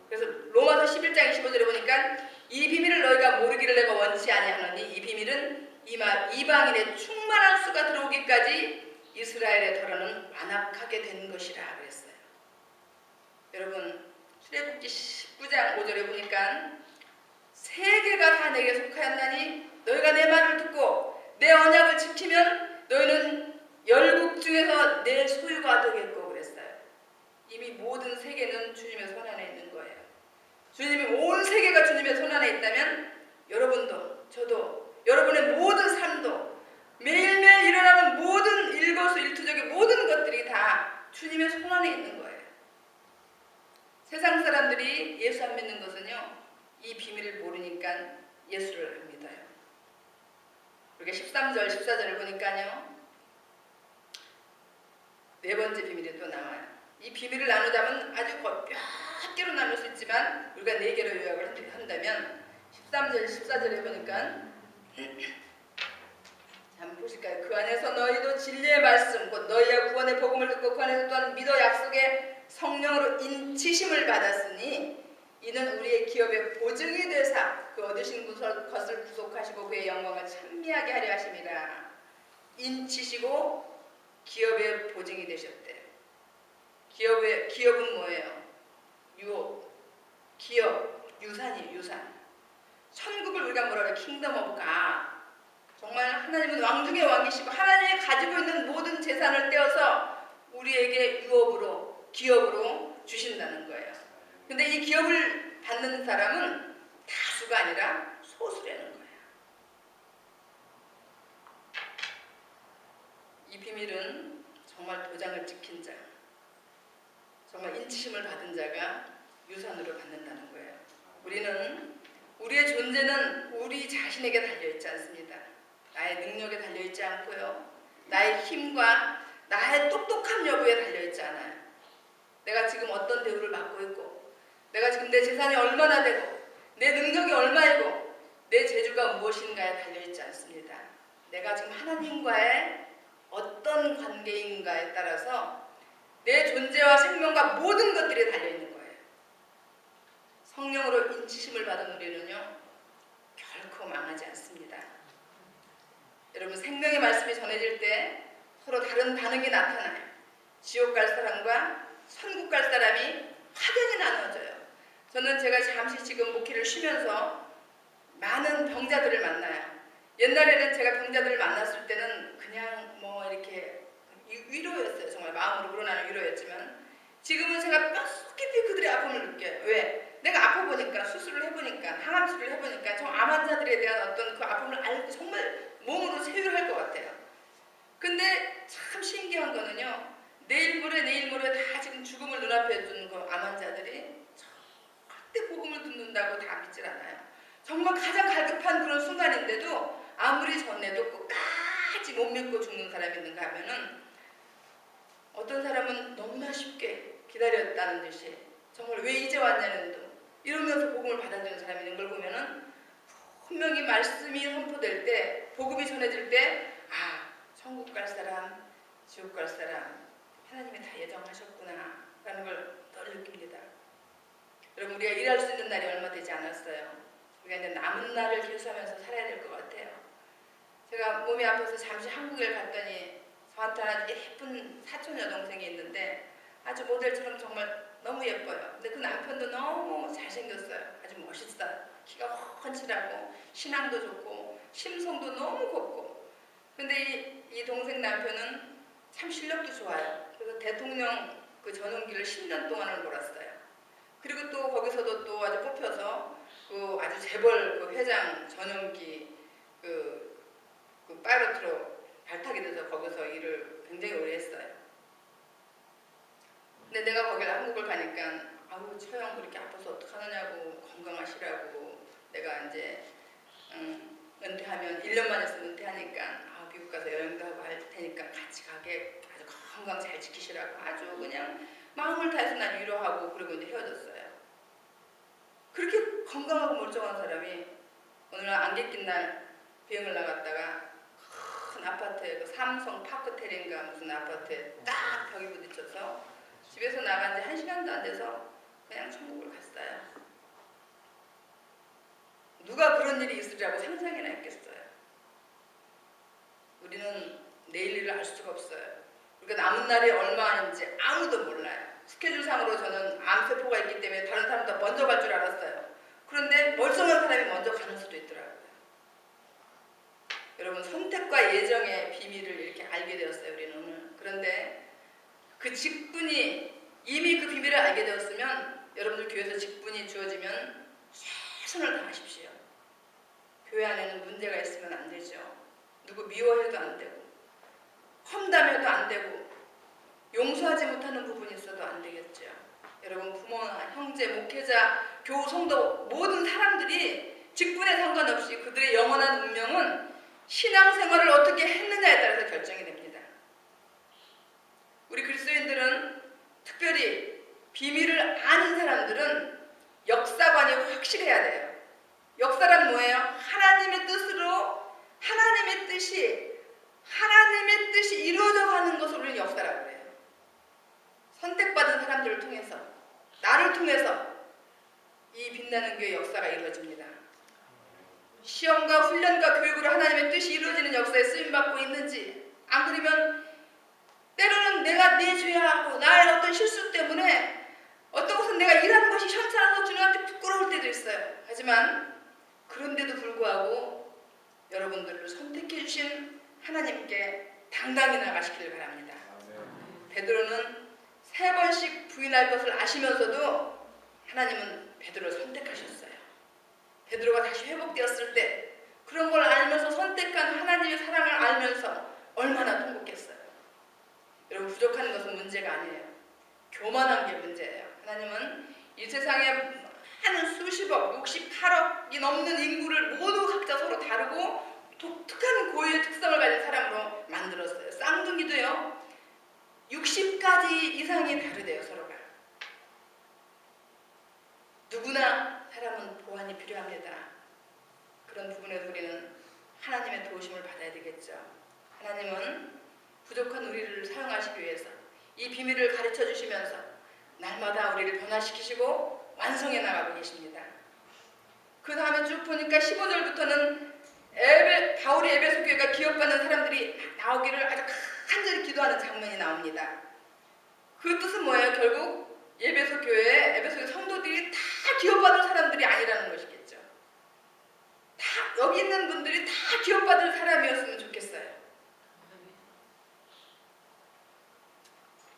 그래서 로마서 11장 25절에 보니까 이 비밀을 너희가 모르기를 내가 원치 아니하노니 이 비밀은 이방인의 충만한 수가 들어오기까지 이스라엘의 털어는 완악하게 된 것이라 그랬어요. 여러분 출애굽기 19장 5절에 보니까 세계가 다 내게 속하였나니 너희가 내 말을 듣고 내 언약을 지키면 너희는 열국 중에서 내 소유가 되겠고 그랬어요. 이미 모든 세계는 주님의 손 안에 있는 거예요. 주님이 온 세계가 주님의 손 안에 있다면 여러분도 저도 여러분의 모든 삶도 매일매일 일어나는 모든 일거수일투족의 모든 것들이 다 주님의 손 안에 있는 거예요. 세상 사람들이 예수 안 믿는 것은요. 이 비밀을 모르니까 예수를 안 믿어요. 그렇게 13절, 14절을 보니까요. 네 번째 비밀이 또 나와요. 이 비밀을 나누자면 아주 몇 개로 나눌 수 있지만 우리가 네 개로 요약을 한다면 13절, 14절에 보니까 한번 보실까요? 그 안에서 너희도 진리의 말씀 곧 너희의 구원의 복음을 듣고 그 안에서 또한 믿어 약속의 성령으로 인치심을 받았으니 이는 우리의 기업의 보증이 되사 그 얻으신 것을 구속하시고 그의 영광을 찬미하게 하려 하심이라. 인치시고 기업의 보증이 되셨대. 기업은 뭐예요? 유업, 기업, 유산이에요. 유산. 천국을 우리가 뭐라 그래? 킹덤 오브 갓. 정말 하나님은 왕 중의 왕이시고 하나님이 가지고 있는 모든 재산을 떼어서 우리에게 유업으로, 기업으로 주신다는 거예요. 근데 이 기업을 받는 사람은 다수가 아니라 소수라는 거예요. 이 비밀은 정말 도장을 찍힌 자, 정말 인치심을 받은 자가 유산으로 받는다는 거예요. 우리의 존재는 우리 자신에게 달려있지 않습니다. 나의 능력에 달려있지 않고요. 나의 힘과 나의 똑똑함 여부에 달려있지 않아요. 내가 지금 어떤 대우를 받고 있고 내가 지금 내 재산이 얼마나 되고 내 능력이 얼마이고 내 재주가 무엇인가에 달려있지 않습니다. 내가 지금 하나님과의 어떤 관계인가에 따라서 내 존재와 생명과 모든 것들이 달려있는 거예요. 성령으로 인치심을 받은 우리는요 결코 망하지 않습니다. 여러분 생명의 말씀이 전해질 때 서로 다른 반응이 나타나요. 지옥 갈 사람과 천국 갈 사람이 확연히 나눠져요. 저는 제가 잠시 지금 목회를 쉬면서 많은 병자들을 만나요. 옛날에는 제가 병자들을 만났을 때는 그냥 뭐 이렇게 위로였어요. 정말 마음으로 우러나는 위로였지만 지금은 제가 뼛속 깊이 그들의 아픔을 느껴요. 왜? 내가 아파보니까 수술을 해보니까 항암 치료를 해보니까 저 암 환자들에 대한 어떤 그 아픔을 알고 정말 몸으로 체휼할 것 같아요. 근데 참 신기한 거는요. 내일 모레 다 지금 죽음을 눈앞에 둔 그 암 환자들이 절대 복음을 듣는다고 다 믿질 않아요. 정말 가장 갈급한 그런 순간인데도 아무리 전해도 끝까지 못 믿고 죽는 사람이 있는가 하면은 어떤 사람은 너무나 쉽게 기다렸다는 듯이 정말 왜 이제 왔냐는 둥 이러면서 복음을 받아들이는 사람이 있는 걸 보면은 분명히 말씀이 선포될 때 복음이 전해질 때 아 천국 갈 사람 지옥 갈 사람 하나님이 다 예정하셨구나 라는 걸 늘 느낍니다. 여러분 우리가 일할 수 있는 날이 얼마 되지 않았어요. 우리가 이제 남은 날을 계속하면서 살아야 될 것 같아요. 제가 몸이 아파서 잠시 한국에 갔더니 저한테 아주 예쁜 사촌 여동생이 있는데 아주 모델처럼 정말 너무 예뻐요. 근데 그 남편도 너무 잘생겼어요. 아주 멋있어요. 키가 훤칠하고 신앙도 좋고 심성도 너무 곱고 근데 이 동생 남편은 참 실력도 좋아요. 그래서 대통령 그 전용기를 10년 동안을 몰았어요. 그리고 또 거기서도 또 아주 뽑혀서 그 아주 재벌 그 회장 전용기 그 파이러트로 발탁이 돼서 거기서 일을 굉장히 오래 했어요. 근데 내가 거기 한국을 가니까 아우 처형 그렇게 아파서 어떡하느냐고 건강하시라고 내가 이제 은퇴하면 1년만 있으면 은퇴하니까 아, 미국 가서 여행도 하고 할 테니까 같이 가게 아주 건강 잘 지키시라고 아주 그냥 마음을 다해서 날 위로하고 그리고 이제 헤어졌어요. 그렇게 건강하고 멀쩡한 사람이 어느 날 안개 낀 날 비행을 나갔다가 큰 아파트에 그 삼성 파크텔인가 무슨 아파트에 딱 벽이 부딪혀서 집에서 나간 지 1시간도 안 돼서 그냥 천국을 갔어요. 누가 그런 일이 있으리라고 상상이나 했겠어요. 우리는 내일 일을 알 수가 없어요. 그러니까 남은 날이 얼마인지 아무도 몰라요. 스케줄상으로 저는 암세포가 있기 때문에 다른 사람보다 먼저 갈 줄 알았어요. 그런데 멀쩡한 사람이 먼저 가는 수도 있더라고요. 여러분 선택과 예정의 비밀을 이렇게 알게 되었어요. 우리는 오늘. 그런데 그 직분이 이미 그 비밀을 알게 되었으면 여러분들 교회에서 직분이 주어지면 최선을 다하십시오. 교회 안에는 문제가 있으면 안 되죠. 누구 미워해도 안 되고 험담해도 안 되고 용서하지 못하는 부분이 있어도 안 되겠죠. 여러분 부모나 형제, 목회자, 교우, 성도 모든 사람들이 직분에 상관없이 그들의 영원한 운명은 신앙생활을 어떻게 했느냐에 따라서 결정이 됩니다. 우리 그리스도인들은 특별히 비밀을 아는 사람들은 역사관이 확실해야 돼요. 역사란 뭐예요? 하나님의 뜻으로 하나님의 뜻이 하나님의 뜻이 이루어져 가는 것을 우리는 역사라고 해요. 선택받은 사람들을 통해서, 나를 통해서 이 빛나는 교회 역사가 이루어집니다. 시험과 훈련과 교육으로 하나님의 뜻이 이루어지는 역사에 쓰임받고 있는지, 안 그러면 때로는 내가 내 죄하고 나의 어떤 실수 때문에 어떤 것은 내가 일하는 것이 현찮아서 주님한테 부끄러울 때도 있어요. 하지만 그런데도 불구하고 여러분들을 선택해 주신 하나님께 당당히 나가시기를 바랍니다. 베드로는 3번씩 부인할 것을 아시면서도 하나님은 베드로를 선택하셨어요. 베드로가 다시 회복되었을 때 그런 걸 알면서 선택한 하나님의 사랑을 알면서 얼마나 통곡했어요. 여러분, 부족한 것은 문제가 아니에요. 교만한 게 문제예요. 하나님은 이 세상에 많은 수십억, 68억이 넘는 인구를 모두 각자 서로 다르고 독특한 고유의 특성을 가진 사람으로 만들었어요. 쌍둥이도요, 60가지 이상이 다르대요, 서로가. 누구나 사람은 보완이 필요합니다. 그런 부분에서 우리는 하나님의 도우심을 받아야 되겠죠. 하나님은 부족한 우리를 사용하시기 위해서 이 비밀을 가르쳐 주시면서 날마다 우리를 변화시키시고 완성해 나가고 계십니다. 그 다음에 쭉 보니까 15절부터는 바울이 에베소 교회가 기업받는 사람들이 나오기를 아주 간절히 기도하는 장면이 나옵니다. 그 뜻은 뭐예요? 결국 에베소 교회 성도들이 다 기업받을 사람들이 아니라는 것이겠죠. 다 여기 있는 분들이 다 기업받을 사람이었으면 좋겠어요.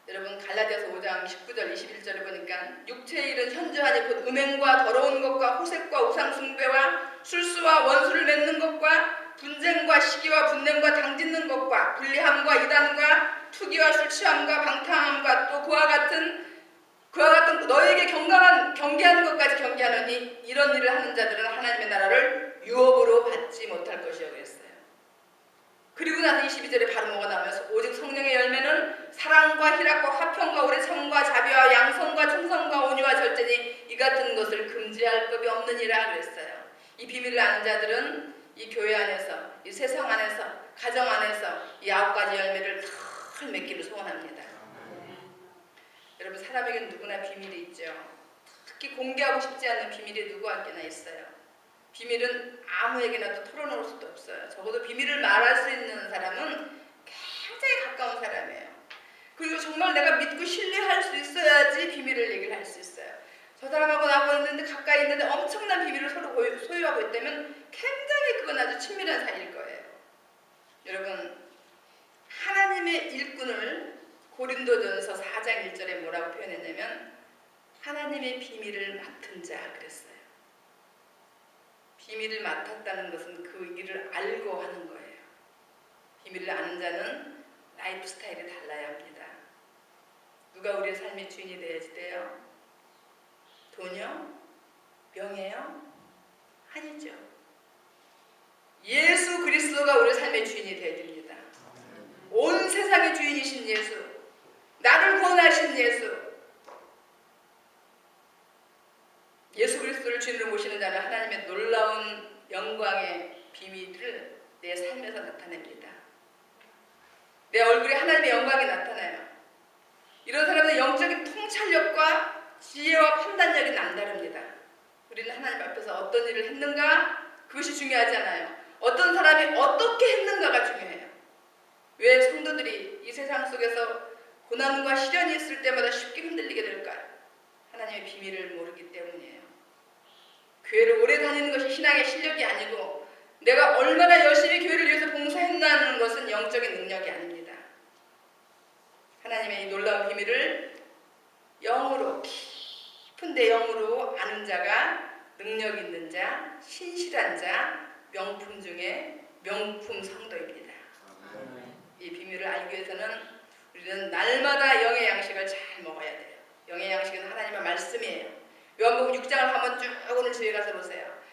여러분, 갈라디아서 5장 19절 21절을 보니까 육체의 일은 현저하니 곧 음행과 더러운 것과 호색과 우상 숭배와 술수와 원수를 맺는 것과 분쟁과 시기와 분냄과 당짓는 것과 불리함과 이단과 투기와 술 취함과 방탕함과 또 그와 같은 너에게 경계하는 것까지 경계하느니 이런 일을 하는 자들은 하나님의 나라를 유업으로 받지 못할 것이라고 했어요. 그리고 나서 22절에 바로 뭐가 나오면서 오직 성령의 열매는 사랑과 희락과 화평과 오래 참음과 자비와 양성과 충성과 온유와 절제니 이 같은 것을 금지할 법이 없느니라 그랬어요. 이 비밀을 아는 자들은 이 교회 안에서, 이 세상 안에서, 가정 안에서 이 9가지 열매를 늘 맺기를 소원합니다. 여러분, 사람에게는 누구나 비밀이 있죠. 특히 공개하고 싶지 않은 비밀이 누구에게나 있어요. 비밀은 아무에게나도 털어놓을 수도 없어요. 적어도 비밀을 말할 수 있는 사람은 굉장히 가까운 사람이에요. 그리고 정말 내가 믿고 신뢰할 수 있어야지 비밀을 얘기를 할 수 있어요. 저 사람하고 나하고 있는데 가까이 있는데 엄청난 비밀을 서로 소유하고 있다면 굉장히 그건 아주 친밀한 사이일 거예요. 여러분, 하나님의 일꾼을 고린도전서 4장 1절에 뭐라고 표현했냐면 하나님의 비밀을 맡은 자 그랬어요. 비밀을 맡았다는 것은 그 일을 알고 하는 거예요. 비밀을 아는 자는 라이프 스타일이 달라야 합니다. 누가 우리의 삶의 주인이 되어야지 돼요? 돈이요? 명예요? 아니죠. 예수 그리스도가 우리의 삶의 주인이 되어야 됩니다. 온 세상의 주인이신 예수, 나를 구원하신 예수 그리스도를 주인으로 모시는 자는 하나님의 놀라운 영광의 비밀을 내 삶에서 나타냅니다. 내 얼굴에 하나님의 영광이 나타나요. 이런 사람은 영적인 통찰력과 지혜와 판단력이 남다릅니다. 우리는 하나님 앞에서 어떤 일을 했는가? 그것이 중요하지 않아요. 어떤 사람이 어떻게 했는가가 중요해요. 왜 성도들이 이 세상 속에서 고난과 시련이 있을 때마다 쉽게 흔들리게 될까요? 하나님의 비밀을 모르기 때문이에요. 교회를 오래 다니는 것이 신앙의 실력이 아니고 내가 얼마나 열심히 교회를 위해서 봉사했나는 것은 영적인 능력이 아닙니다. 하나님의 이 놀라운 비밀을 영으로, 깊은 내 영으로 아는 자가 능력 있는 자, 신실한 자, 명품 중에 명품 성도입니다. 이 비밀을 알기 위해서는 우리는 날마다 영의 양식을 잘 먹어야 돼요. 영의 양식은 하나님의 말씀이에요. 요한복음 6장을 한번 쭉 오늘 주에 가서 보세요.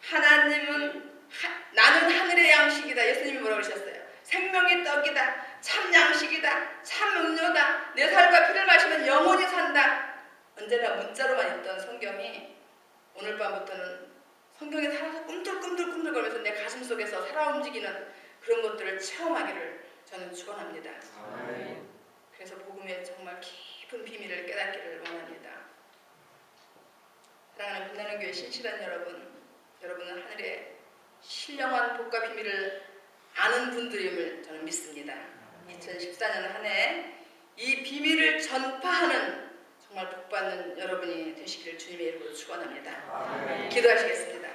하나님은 나는 하늘의 양식이다. 예수님이 뭐라고 그러셨어요? 생명의 떡이다. 참 양식이다. 참 음료다. 내 살과 피를 마시면 영원히 산다. 언제나 문자로만 있던 성경이 오늘 밤부터는 성경에 살아서 꿈틀꿈틀거리면서 내 가슴 속에서 살아 움직이는 그런 것들을 체험하기를 저는 축원합니다. 아멘. 그래서 복음의 정말 깊은 비밀을 깨닫기를 원합니다. 사랑하는 빛나는 교회 신실한 여러분, 여러분은 하늘의 신령한 복과 비밀을 아는 분들임을 저는 믿습니다. 2014년 한 해 이 비밀을 전파하는 정말 복받는 여러분이 되시기를 주님의 이름으로 축원합니다. 아멘. 기도하시겠습니다.